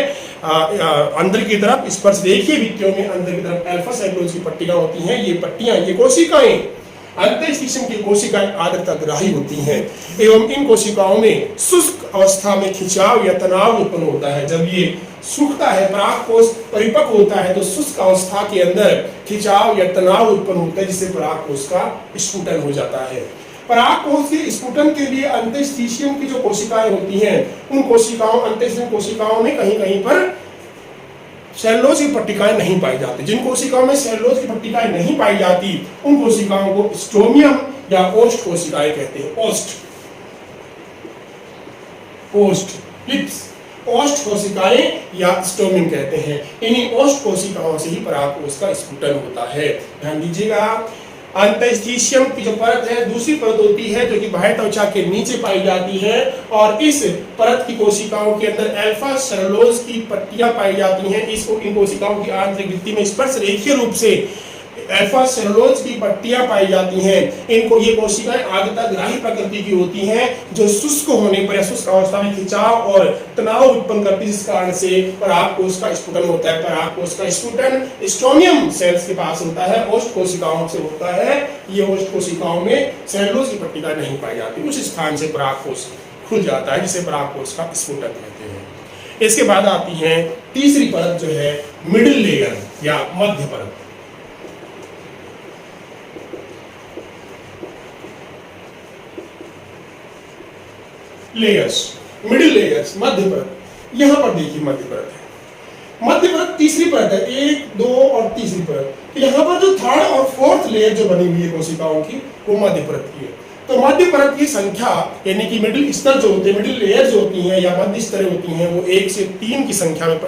अंदर की तरफ स्पर्श रेखीय भित्तियों में अंदर की तरफ अल्फा सेलुलोज की पट्टियां होती हैं। ये पट्टियां, ये कोशिकाएं अंतःस्थितिम की कोशिकाएं आर्द्रताग्राही होती हैं एवं इन कोशिकाओं में शुष्क अवस्था में खिंचाव या तनाव उत्पन्न होता है। जब ये सूखता है, परागकोश परिपक्व होता है, तो शुष्क अवस्था के अंदर खिंचाव या तनाव उत्पन्न होता है, जिससे परागकोश का स्फुटन हो जाता है। परागकोश के स्फुटन के लिए अंतःस्थितिम की जो कोशिकाएं होती हैं, उन कोशिकाओं अंतःस्थितिम कोशिकाओं में कहीं कहीं पर सेलुलोज की पट्टिकाएं नहीं पाई जाती। जिन कोशिकाओं में सेलुलोज की पट्टिकाएं नहीं पाई जाती, उन कोशिकाओं को स्टोमियम या ओस्ट कोशिकाएं कहते हैं। ओस्ट कोशिकाएं या स्टोमियम कहते हैं। इन्हीं ओस्ट कोशिकाओं से ही परागकोश का स्फुटन होता है। ध्यान दीजिएगा, अंतःस्थितिम की जो परत है, दूसरी परत होती है जो कि बाह्य त्वचा के नीचे पाई जाती है, और इस परत की कोशिकाओं के अंदर अल्फा सेलुलोज की पट्टियां पाई जाती हैं। इसको इन कोशिकाओं की आंतरिक भित्ति में स्पर्श रेखीय रूप से अल्फा सेलुलोज की पट्टियां पाई जाती हैं। इनको ये कोशिकाएं आर्द्रताग्राही प्रकृति की होती हैं, जो शुष्क होने पर या शुष्क अवस्था में खिंचाव और तनाव उत्पन्न करती है, जिस कारण से परागकोश का स्फुटन होता है। परागकोश का स्फुटन स्टोमियम सेल्स के पास होता है, ओस्ट कोशिकाओं से होता है। ये ओस्ट कोशिकाओं में सेलुलोज की पट्टिकाएं नहीं पाई जाती, उस स्थान से परागकोश खुल जाता है, जिसे परागकोश का स्फुटन कहते हैं। इसके बाद आती है तीसरी परत जो है मिडिल लेयर या मध्य परत। लेयर्स, मिडिल लेयर्स, मध्य परत। यहां पर देखिए मध्य परत है। मध्य परत तीसरी परत है, 1, 2 और तीसरी परत। यहाँ पर जो थर्ड और फोर्थ लेयर जो बनी हुई है कोशिकाओं की, वो मध्य परत की है। तो मध्य परत की संख्या यानी कि मिडिल स्तर जो होते हैं, मिडिल लेयर जो होती हैं या मध्य स्तरें होती हैं, वो 1 से 3 की संख्या में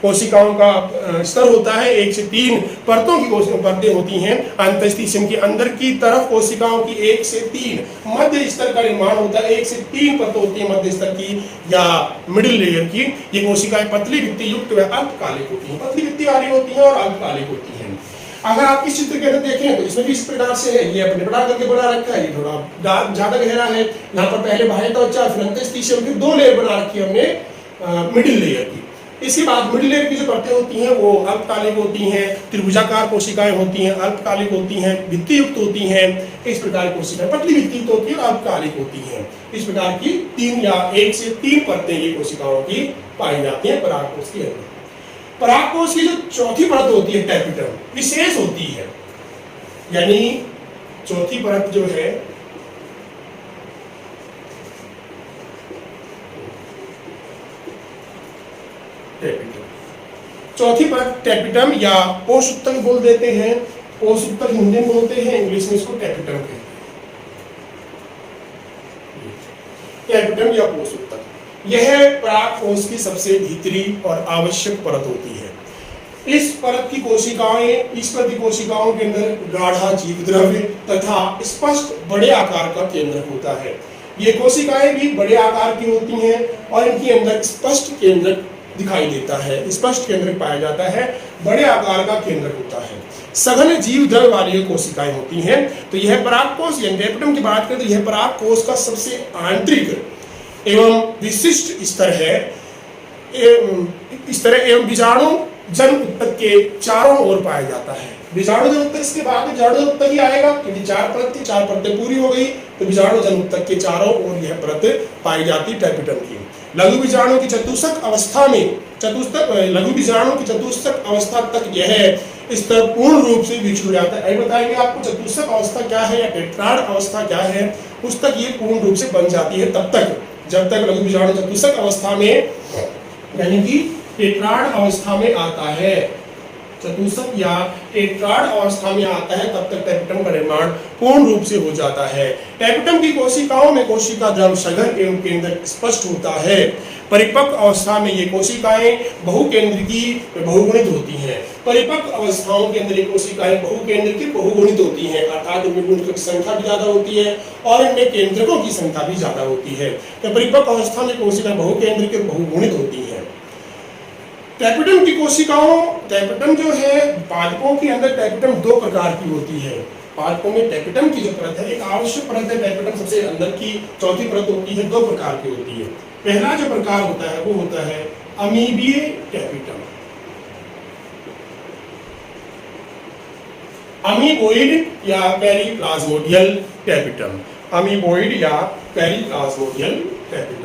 कोशिकाओं का स्तर होता है। 1 से 3 परतों की परतें होती हैं। अंतःस्थितिम के अंदर की तरफ कोशिकाओं की 1 से 3 मध्य स्तर का निर्माण होता है। 1 से 3 परतें होती हैं मध्य स्तर की या मिडिल लेयर की। ये कोशिकाएं पतली भित्ति युक्त व अल्पकालिक होती हैं, पतली भित्ति वाली होती हैं और अल्पकालिक होती हैं। अगर आप इस चित्र के अंदर देखें तो इसमें भी इस प्रकार से है। ये अपने बड़ा करके बना रखा है, ये थोड़ा ज्यादा गहरा है। यहाँ पर पहले बाह्य त्वचा, फिर अंतःस्थितिम, फिर 2 लेयर बना रखी है हमने मिडिल लेयर की। इसके बाद मिडिल लेयर की जो परतें होती हैं वो अल्पकालिक होती हैं, त्रिभुजाकार कोशिकाएं होती हैं, अल्पकालिक होती हैं, भित्ति युक्त होती हैं। इस प्रकार की कोशिकाएं पतली भित्ति युक्त होती है और अल्पकालिक होती हैं। इस प्रकार की 3 या 1 से 3 परतें ये कोशिकाओं की पाई जाती हैं परागकोश के अंदर। परागकोश की जो चौथी परत होती है टेपिटम, विशेष होती है। यानी चौथी परत जो है टेपिटम, चौथी परत टेपिटम या पोषुत्तक बोल देते हैं। पोषुत्तक हिंदी में बोलते हैं, इंग्लिश में इसको टेपिटम कहते हैं। टेपिटम या पोषुत्तक, यह परागकोश की सबसे भीतरी और आवश्यक परत होती है। इस परत की कोशिकाओं के अंदर गाढ़ा जीव द्रव्य तथा स्पष्ट बड़े आकार का केंद्रक होता है। ये कोशिकाएं भी बड़े आकार की होती हैं और इनके अंदर स्पष्ट केंद्रक दिखाई देता है, स्पष्ट केंद्रक पाया जाता है, बड़े आकार का केंद्रक होता है। सघन जीव द्रव्य वाली कोशिकाएं होती हैं। तो यह परागकोश, टेपिटम की बात करें तो यह परागकोश का सबसे आंतरिक एवं विशिष्ट स्तर है। एवं बीजाणु जन उत्तक के चारों ओर पाया जाता है। बीजाणु जन उत्तक, इसके बाद बीजाणु जन उत्तक ही आएगा, क्योंकि 4 परत थी, 4 परतें पूरी हो गई, तो बीजाणु जन उत्तक के चारों ओर यह परत पाई जाती टेपिटम की। लघु बीजाणु की चतुष्क अवस्था में, लघु बीजाणु की चतुष्क अवस्था तक यह स्तर पूर्ण रूप से विकसित हो जाता है। बताएंगे आपको चतुष्क अवस्था क्या है या टेट्राड अवस्था क्या है, उस तक ये पूर्ण रूप से बन जाती है। तब तक जब तक लघु बीजाणु चतुष्क अवस्था में यानी कि टेट्राड अवस्था में आता है, चतुष्क या टेट्राड अवस्था में आता है तब तक टेपिटम का निर्माण पूर्ण रूप से हो जाता है। टेपिटम की कोशिकाओं में कोशिका द्रव सघन एवं केंद्रक स्पष्ट होता है। परिपक्व अवस्था में ये कोशिकाएं बहुकेंद्रिकी बहुगुणित होती हैं। परिपक्व अवस्थाओं के अंदर ये कोशिकाएं बहुकेंद्रिकी बहुगुणित होती हैं, अर्थात इनमें गुणकों की संख्या भी ज्यादा होती है और इनमें केंद्रकों की संख्या भी ज्यादा होती है। तो परिपक्व अवस्था में कोशिकाएं बहुकेंद्रिकी बहुगुणित होती हैं। टेपिटम की कोशिकाओं, टेपिटम जो है पादपों के अंदर टेपिटम दो प्रकार की होती है। पादपों में टेपिटम की जो परत है, एक आवश्यक परत है टेपिटम सबसे अंदर की चौथी परत होती है, दो प्रकार की होती है। पहला जो प्रकार होता है वो होता है अमीबीय टेपिटम, अमीबोइड या पेरीप्लाज्मोडियल टेपिटम, अमीबोइड या पेरीप्लाज्मोडियल टेपिटम।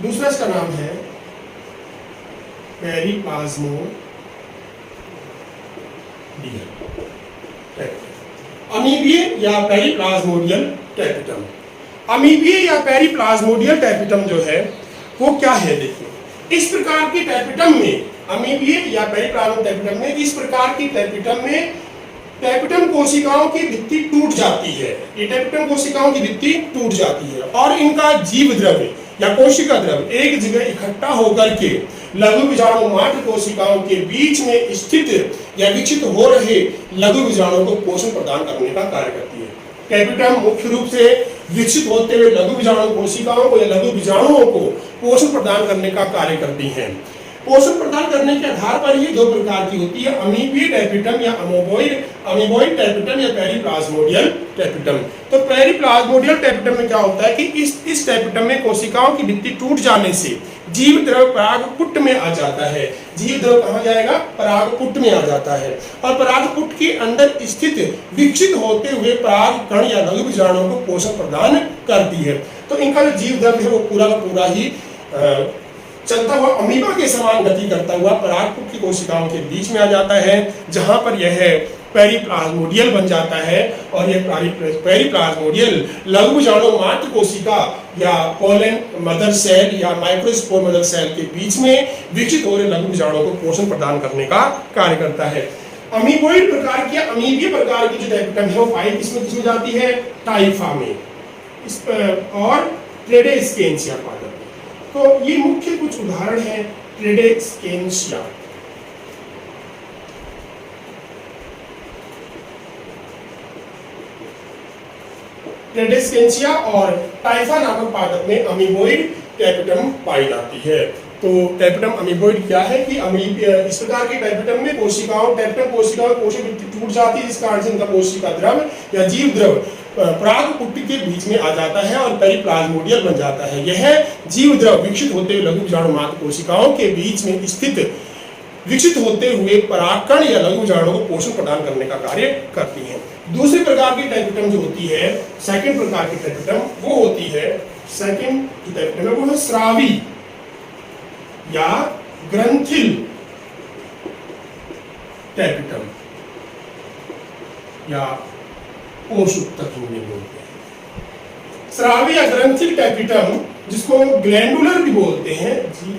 दूसरा इसका नाम है पेरीप्लाज्मोडियल टेपिटम, अमीबीय या पेरीप्लाज्मोडियल टेपिटम। अमीबीय या पेरीप्लाज्मोडियल टेपिटम जो है वो क्या है, देखिए इस प्रकार की टेपिटम में, अमीबीय या पेरीप्लाज्मोडियल टेपिटम में, इस प्रकार की टेपिटम में टेपिटम कोशिकाओं की भित्ति टूट जाती है। ये टेपिटम कोशिकाओं की भित्ति टूट जाती है और इनका जीव द्रव्य या कोशिका द्रव्य एक जगह इकट्ठा होकर के लघु बीजाणु मात्र कोशिकाओं के बीच में स्थित या विकसित हो रहे लघु बीजाणुओं को पोषण प्रदान करने का कार्य करती है। टेपिटम मुख्य रूप से विकसित होते हुए लघु बीजाणु कोशिकाओं को या लघु बीजाणुओं को पोषण प्रदान करने का कार्य करती हैं। पोषण प्रदान करने के आधार पर ये दो प्रकार की होती है, अमीबीय टेपिटम या अमीबोइड टेपिटम या पेरीप्लाज्मोडियल टेपिटम। तो पेरीप्लाज्मोडियल टेपिटम में क्या होता है कि इस टेपिटम में कोशिकाओं की भित्ति टूट जाने से जीव द्रव परागपुट में आ जाता है। जीव द्रव कहाँ जाएगा? परागपुट में आ जाता है और परागपुट के अंदर स्थित विकसित होते हुए पराग कण या लघु बीजाणुओं को पोषण प्रदान करती है। तो इनका जो जीव द्रव है वो पूरा का पूरा ही चलता हुआ अमीबा के समान गति करता हुआ परागपुट की कोशिकाओं के बीच में आ जाता है, जहां पर यह पेरीप्लाज्मोडियल बन जाता है और यह पेरीप्लाज्मोडियल लघु बीजाणु मात्र कोशिका या पोलन मदर सेल या माइक्रोस्पोर मदर सेल के बीच में विकसित हो रहे लघु बीजाणुओं को पोषण प्रदान करने का कार्य करता है। अमीबोइड प्रकार की, अमीबीय प्रकार की जो टेपिटम है वो पाई किसमें जाती है? टाइफा में और ट्रेडेस्केंसिया पादप। तो ये मुख्य कुछ उदाहरण हैं ट्रेडेस्केंसिया। ट्रेडेस्केंसिया और टाइफा नामक पादप में अमीबोइड टेपिटम पाई जाती है। तो टेपिटम अमीबोइड क्या है कि इस प्रकार के टेपिटम में टेपिटम कोशिकाओं कोशिका टूट जाती है, जिस कारण से इनका कोशिका द्रव या जीव द्रव परागपुट के बीच में आ जाता है और पेरीप्लाज्मोडियल बन जाता है। यह जीव द्रव विकसित होते हुए लघु बीजाणु मात्र कोशिकाओं के बीच में स्थित विकसित होते हुए परागकण या लघु बीजाणुओं को पोषण प्रदान करने का कार्य करती है। दूसरे प्रकार की टेपिटम जो होती है, सेकंड प्रकार की टेपिटम वो होती है, सेकंड टेपिटम वो है स्रावी या ग्रंथिल टेपिटम या पोषक बोलते हैं। स्रावी या ग्रंथिल टेपिटम जिसको ग्लैंडुलर भी बोलते हैं जी,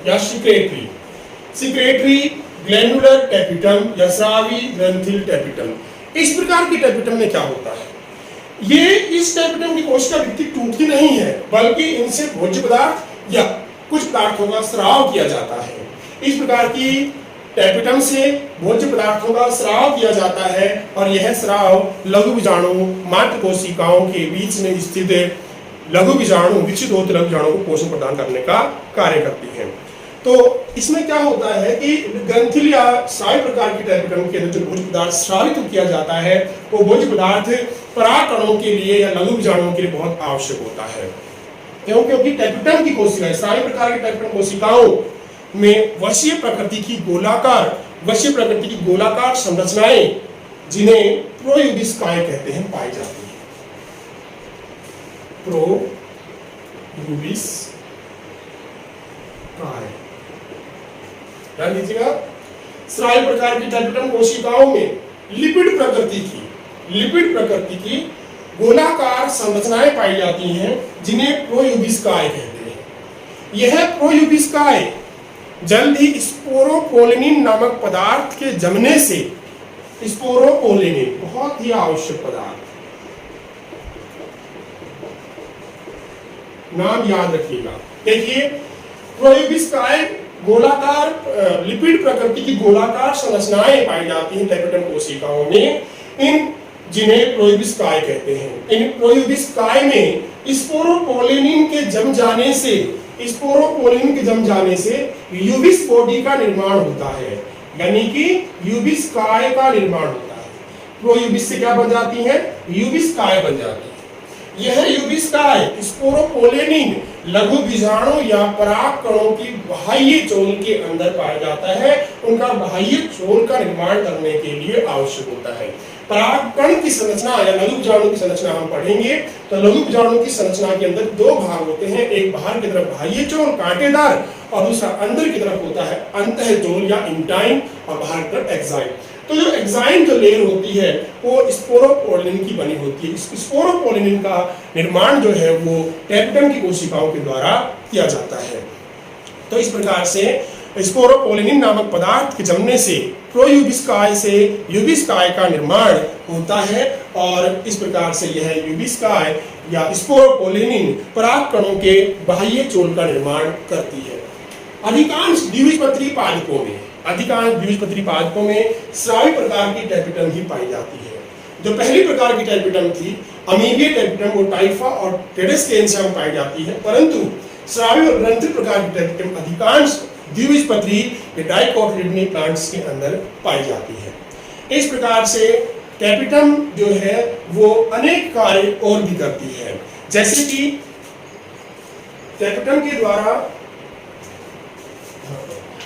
या सिक्रेटरी ग्लैंडुलर टेपिटम या स्रावी ग्रंथिल टेपिटम। इस प्रकार की टेपिटम में क्या होता है, ये इस टेपिटम की कोशिका भित्ति टूटती नहीं है, बल्कि इनसे भोज्य पदार्थ या कुछ पदार्थों का स्राव किया जाता है। इस प्रकार की टेपिटम से भोज्य पदार्थों का स्राव किया जाता है और यह स्राव लघु बीजाणु मात्र कोशिकाओं के बीच में स्थित लघु बीजाणु विकसित होते लघु बीजाणु को पोषण प्रदान करने का कार्य करती है। तो इसमें क्या होता है कि ग्रंथिल या स्रावी प्रकार की टेपिटम के अंदर जो भोज्य पदार्थ स्रावित किया जाता है वो भोज्य पदार्थ परागकणों के लिए या लघु बीजाणुओं के लिए बहुत आवश्यक होता है। क्योंकि टेपिटम की कोशिकाएं, स्रावी प्रकार की टेपिटम कोशिकाओं में वशीय प्रकृति की गोलाकार संरचनाएं जिन्हें प्रोयूबिस्काएं कहते हैं पाई जाती है। यूबिस्काय। ध्यान दीजिएगा, स्रावी प्रकार की टेट्राटम कोशिकाओं में लिपिड प्रकृति की गोलाकार संरचनाएं पाई जाती हैं जिन्हें प्रोयूबिस्काय कहते हैं। यह प्रोयूबिस्काय जल्द ही स्पोरोपोलिनिन नामक पदार्थ के जमने से, स्पोरोपोलिनिन बहुत ही आवश्यक पदार्थ, नाम याद रखिएगा। देखिए, प्रोयूबिस्काय गोलाकार लिपिड प्रकृति की गोलाकार संरचनाएं पाई जाती हैं टेट्राटम कोशिकाओं में, जिन्हें प्रोयूबिस्काय कहते हैं। इन प्रोयूबिस्काय में स्पोरोपोलिनिन के जम जाने से यूबिस बॉडी का निर्माण होता है, यानी कि यूबिस्काय का निर्माण होता है। प्रोयूबिस से क्या बन जाती है? यूबिस्काय बन जाती है। यह यूबिस्काय स्पोरोपोलिनिन लघु बीजाणु या पराग कणों की बाह्य चोल के अंदर पाया जाता है। उनका बाह्य चोल का निर्माण करने के लिए आवश्यक होता है। पराग कण की संरचना या लघु बीजाणु की संरचना हम पढ़ेंगे तो लघु बीजाणु की संरचना के अंदर दो भाग होते हैं, एक बाहर की तरफ बाह्य चोल कांटेदार और दूसरा अंदर की तरफ होता है अंतःचोल या इंटाइन और बाहर की तरफ एक्साइन। तो जो एक्साइन जो लेयर होती है वो स्पोरोपोलिनिन की बनी होती है। स्पोरोपोलिनिन का निर्माण जो है वो टेट्राटम की कोशिकाओं के द्वारा किया जाता है। तो इस प्रकार से स्पोरोपोलिनिन नामक पदार्थ के जमने से प्रोयूबिस्काय से यूबिस्काय का निर्माण होता है और इस प्रकार से यह यूबिस्काय या स्पोरोपोलिनिन पराग कणों के बाह्य चोल का निर्माण करती है। अधिकांश द्विबीजपत्री पादपों में स्रावी प्रकार की टेट्राटम ही पाई जाती है। जो पहली प्रकार की टेट्राटम थी अमीबिया टेट्राटम, वो टाइफा और टेरेस्टेंसिया में पाई जाती है, परंतु स्रावी और ग्रंथि प्रकार की टेट्राटम अधिकांश द्विबीजपत्री डाइकोटिलेडोनी प्लांट्स के अंदर पाई जाती है। इस प्रकार से टेट्राटम जो है वो अनेक कार्य और भी करती है, जैसे कि टेट्राटम के द्वारा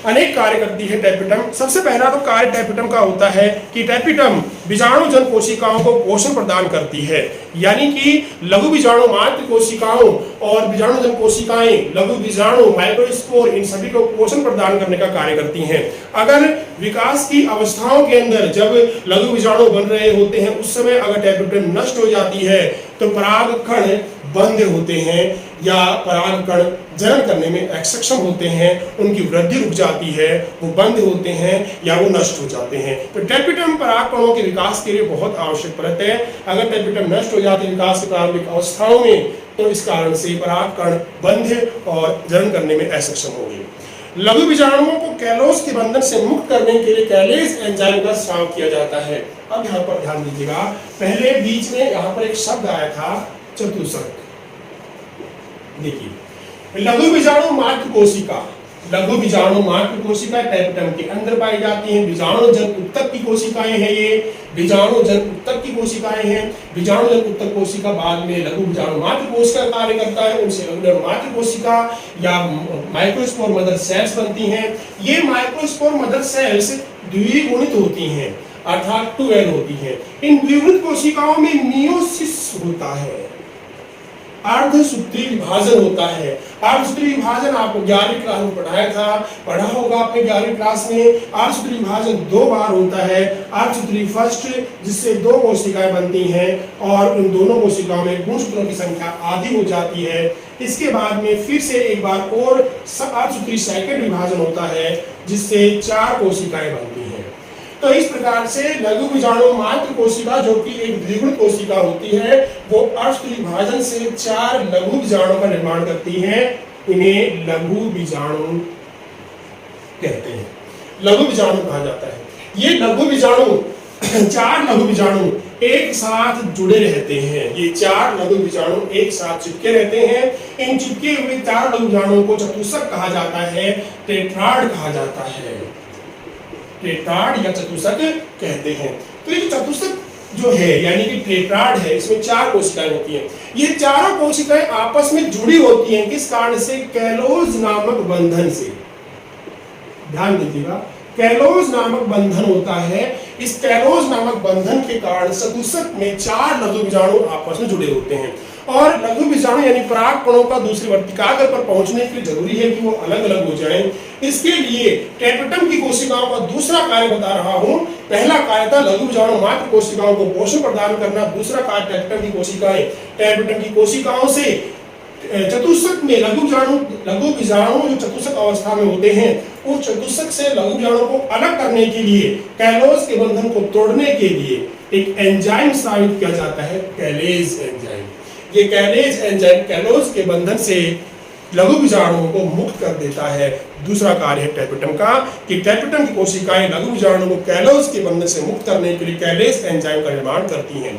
अनेक कार्य करती है टेट्राटम। सबसे पहला तो कार्य टेट्राटम का होता है कि टेट्राटम बीजाणुजन कोशिकाओं को पोषण प्रदान करती है, यानी कि लघु बीजाणु मात्र कोशिकाओं और बीजाणुजन कोशिकाएं, लघु बीजाणु, माइक्रोस्पोर, इन सभी को पोषण प्रदान करने का कार्य करती हैं। अगर विकास की अवस्थाओं के अंदर जब लघु बीजाणु बन रहे होते हैं उस समय अगर टेट्राटम नष्ट हो जाती है तो पराग कण बंद होते हैं या पराग कण जनन करने में असक्षम होते हैं, उनकी वृद्धि रुक जाती है, वो बंद होते हैं या वो नष्ट हो जाते हैं। तो टेट्राटम पराग कणों के विकास के लिए बहुत आवश्यक परत है। अगर टेट्राटम नष्ट हो जाते हैं विकास की प्रारंभिक अवस्थाओं में तो इस कारण से पराग कण बंद और जनन करने में असक्षम होंगे। लघु बीजाणुओं को कैलोस के बंधन से मुक्त करने के लिए कैलेस एंजाइम का स्राव किया जाता है। अब यहाँ पर ध्यान दीजिएगा, पहले बीच में यहाँ पर एक शब्द आया था चतुष्क। देखिए, लघु बीजाणु मात्र कोशिका, लघु बीजाणु मात्र कोशिका टेट्राटम के अंदर पाई जाती हैं। बीजाणुजन उत्तक की कोशिकाएं हैं, ये बीजाणुजन उत्तक की कोशिकाएं हैं। बीजाणुजन उत्तक कोशिका बाद में लघु बीजाणु मात्र कोशिका कार्य करता है, उनसे लघु मात्र कोशिका या माइक्रोस्पोर मदर सेल्स बनती हैं। ये माइक्रोस्पोर मदर सेल्स द्विगुणित होती हैं, अर्थात 2L होती हैं। इन द्विगुणित कोशिकाओं में मियोसिस होता है, अर्धसूत्री विभाजन होता है। अर्धसूत्री विभाजन आपको 11वीं क्लास में पढ़ा होगा आपने 11वीं क्लास में। अर्धसूत्री विभाजन 2 बार होता है। अर्धसूत्री फर्स्ट, जिससे 2 कोशिकाएं बनती हैं और उन दोनों कोशिकाओं में गुणसूत्रों की संख्या आधी हो जाती है। इसके बाद में फिर से एक बार और अर्धसूत्री सेकंड विभाजन होता है, जिससे 4 कोशिकाएं बनती हैं। तो इस प्रकार से लघु बीजाणु मात्र कोशिका जो कि एक द्विगुण कोशिका होती है वो अर्धसूत्री विभाजन से 4 लघु बीजाणु का निर्माण करती हैं। इन्हें लघु बीजाणु कहते हैं, लघु बीजाणु कहा जाता है। ये लघु बीजाणु 4 लघु बीजाणु एक साथ जुड़े रहते हैं। ये 4 लघु बीजाणु एक साथ चिपके रहते हैं। इन चिपके हुए 4 लघु बीजाणुओं को चतुष्क कहा जाता है, टेट्राड कहा जाता है, टेट्राड या चतुष्क कहते हैं। तो ये चतुष्क जो है यानी कि टेट्राड है, इसमें 4 कोशिकाएं होती हैं। ये चारों कोशिकाएं आपस में जुड़ी होती हैं, किस कारण से? कैलोज नामक बंधन से। ध्यान दीजिएगा, कैलोज नामक बंधन होता है। इस कैलोज नामक बंधन के कारण चतुष्क में 4 लघु बीजाणु आपस में जुड़े होते हैं और लघु बीजाणु यानी पराग कणों का दूसरी वर्तिकाग्र पर पहुंचने के लिए जरूरी है कि वो अलग अलग हो जाएं। इसके लिए टेट्राटम की कोशिकाओं का दूसरा कार्य बता रहा हूं। पहला कार्य था लघु बीजाणु मात्र कोशिकाओं को पोषण प्रदान करना, दूसरा कार्य टेट्राटम की कोशिकाएं टेट्राटम की कोशिकाओं से चतुष्क में लघु बीजाणु जो चतुष्क अवस्था में होते हैं उस चतुष्क से लघु बीजाणु को अलग करने के लिए, कैलोज के बंधन को तोड़ने के लिए एक एंजाइम साबित किया जाता है, कैलेज एंजाइम। ये कैलेज एंजाइम कैलोज के बंधन से लघु बीजाणुओं को मुक्त कर देता है। दूसरा कार्य है टेट्राटम का कि टेट्राटम की कोशिकाएं लघु बीजाणु को कैलोज के बंधन से मुक्त करने के लिए कैलेज एंजाइम का निर्माण करती हैं।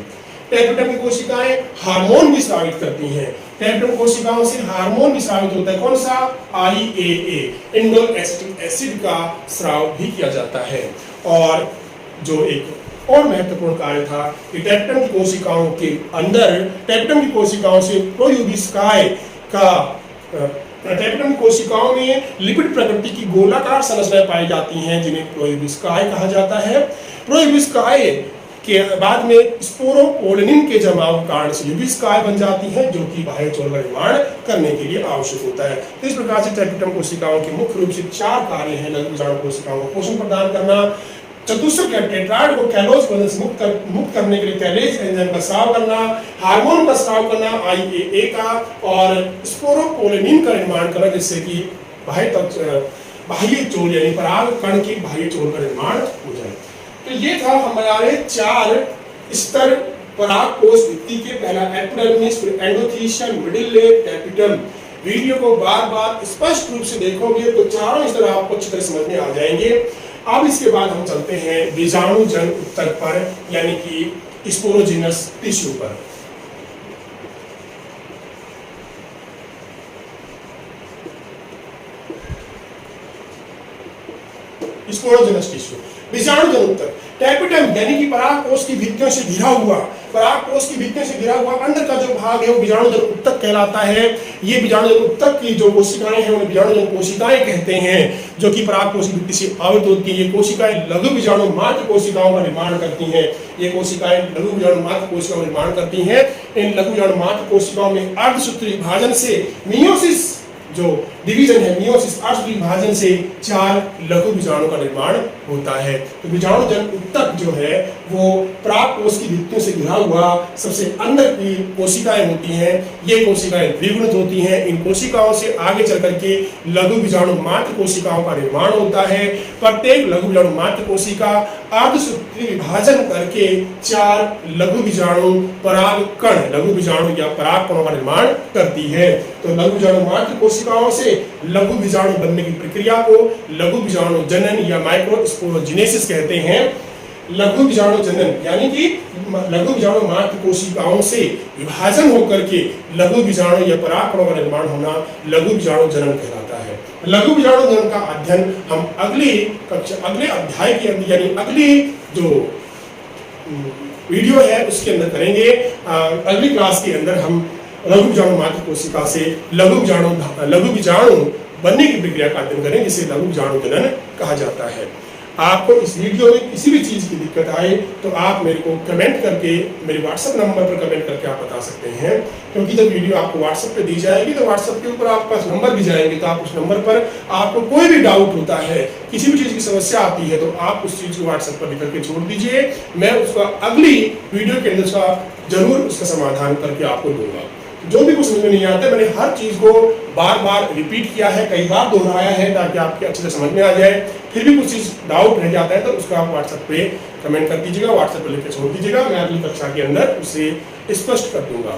टेट्राटम की कोशिकाएं हार्मोन भी स्रावित करती हैं। टेट्राटम कोशिकाओं से हार्मोन भी स्रावित होता है। कौन सा? IAA, इंडोल एसिटिक एसिड का स्राव भी किया जाता है। और जो एक और महत्वपूर्ण कार्य था कि टेट्राटम की कोशिकाओं के अंदर, टेट्राटम की कोशिकाओं से प्रोयूबिस्काई का, टेट्राटम की कोशिकाओं में लिपिड प्रकृति की गोलाकार संरचनाएं पाई जाती हैं जिन्हें प्रोयूबिस्काई कहा जाता है। प्रोयूबिस्काई के बाद में स्पोरोपोलिन के जमाव के कारण से यूबिस्काई बन जाती है जो कि बाह्य चोल का निर्माण करने के लिए आवश्यक होता है। तो इस प्रकार से टेट्राटम कोशिकाओं के मुख्य रूप से 4 कार्य हैं। लघु बीजाणु कोशिकाओं को पोषण प्रदान करना, चतुष्क या टेट्राड को कैलोज बंधन से मुक्त करने के लिए कैलेज एंजाइम का स्राव करना, हार्मोन का स्राव करना IAA का, और स्पोरोपोलिन का निर्माण करना जिससे कि बाह्य चोल यानी पराग कण के बाह्य चोल का निर्माण हो जाए। तो ये था हमारे 4 स्तर पराग कोश भित्ति के। पहला एपिडर्मिस, फिर एंडोथीशियन, मिडिल लेयर, कैपिटल। वीडियो को बार-बार स्पष्ट रूप से देखोगे तो चारों स्तर आपको अच्छी तरह समझ में आ जाएंगे। अब इसके बाद हम चलते हैं बीजाणु जन ऊतक पर यानी कि स्पोरोजिनस टिश्यू पर। स्पोरोजिनस टिश्यू, बीजाणु जन ऊतक। टेपिटम यानी कि पराग कोश की भित्तियों से घिरा हुआ, पराग कोश की भित्तियों से घिरा हुआ अंदर का जो भाग है वो बीजाणु जन ऊतक कहलाता है। ये बीजाणु जन ऊतक की जो कोशिकाएं हैं उन्हें बीजाणु जन कोशिकाएं कहते हैं जो कि पराग कोश की भित्ति से आवृत होती है। ये कोशिकाएं लघु बीजाणु मात्र कोशिकाओं का निर्माण करती हैं। ये कोशिकाएं लघु बीजाणु मात्र कोशिकाओं का निर्माण करती हैं। इन लघु बीजाणु मात्र कोशिकाओं में अर्धसूत्री विभाजन से मियोसिस जो डिवीजन है, मियोसिस अर्धसूत्री विभाजन से 4 लघु बीजाणु का निर्माण होता है। तो बीजाणु जन ऊतक जो है वो पराग कोश की भित्तियों से घिरा हुआ सबसे अंदर की कोशिकाएं होती हैं। ये कोशिकाएं द्विगुणित होती हैं। इन कोशिकाओं से आगे चल करके लघु बीजाणु मात्र कोशिकाओं का निर्माण होता है। प्रत्येक लघु बीजाणु मात्र कोशिका अर्धसूत्री विभाजन करके 4 लघु बीजाणु पराग कण, लघु बीजाणु या पराग कणों का निर्माण करती है। तो लघु बीजाणु मात्र कोशिकाओं से लघु बीजाणु बनने की प्रक्रिया को लघु बीजाणु जनन या माइक्रोस्पोरोजिनेसिस कहते हैं। लघु बीजाणु जनन यानी कि लघु बीजाणु मात्र कोशिकाओं से विभाजन होकर के लघु बीजाणु या पराग कणों का निर्माण होना लघु बीजाणु जनन कहलाता है। लघु बीजाणु जनन का अध्ययन हम अगले अध्याय के अंदर यानी अगली जो वीडियो है उसके अंदर करेंगे। अगली क्लास के अंदर हम लघु बीजाणु मात्र कोशिका से लघु बीजाणु बनने की प्रक्रिया का अध्ययन करें जिसे लघु बीजाणु जनन कहा जाता है। आपको इस वीडियो में किसी भी चीज की दिक्कत आए तो आप मेरे को कमेंट करके मेरे व्हाट्सएप नंबर पर कमेंट करके आप बता सकते हैं, क्योंकि जब वीडियो आपको व्हाट्सएप पे दी जाएगी तो व्हाट्सएप के ऊपर आपके पास नंबर भी जाएंगे। तो आप उस नंबर पर आपको कोई भी डाउट होता है, किसी भी चीज की समस्या आती है तो आप उस चीज को व्हाट्सएप पर लिख करके छोड़ दीजिए। मैं उसका अगली वीडियो के अंदर जरूर उसका समाधान करके आपको दूंगा। जो भी कुछ समझ में नहीं आता मैंने हर चीज को बार बार रिपीट किया है, कई बार दोहराया है ताकि आपके अच्छे से समझ में आ जाए। फिर भी कुछ चीज डाउट रह जाता है तो उसका आप व्हाट्सएप पे कमेंट कर दीजिएगा, व्हाट्सएप पे लिख के छोड़ दीजिएगा। मैं अगली कक्षा के अंदर उसे स्पष्ट कर दूंगा।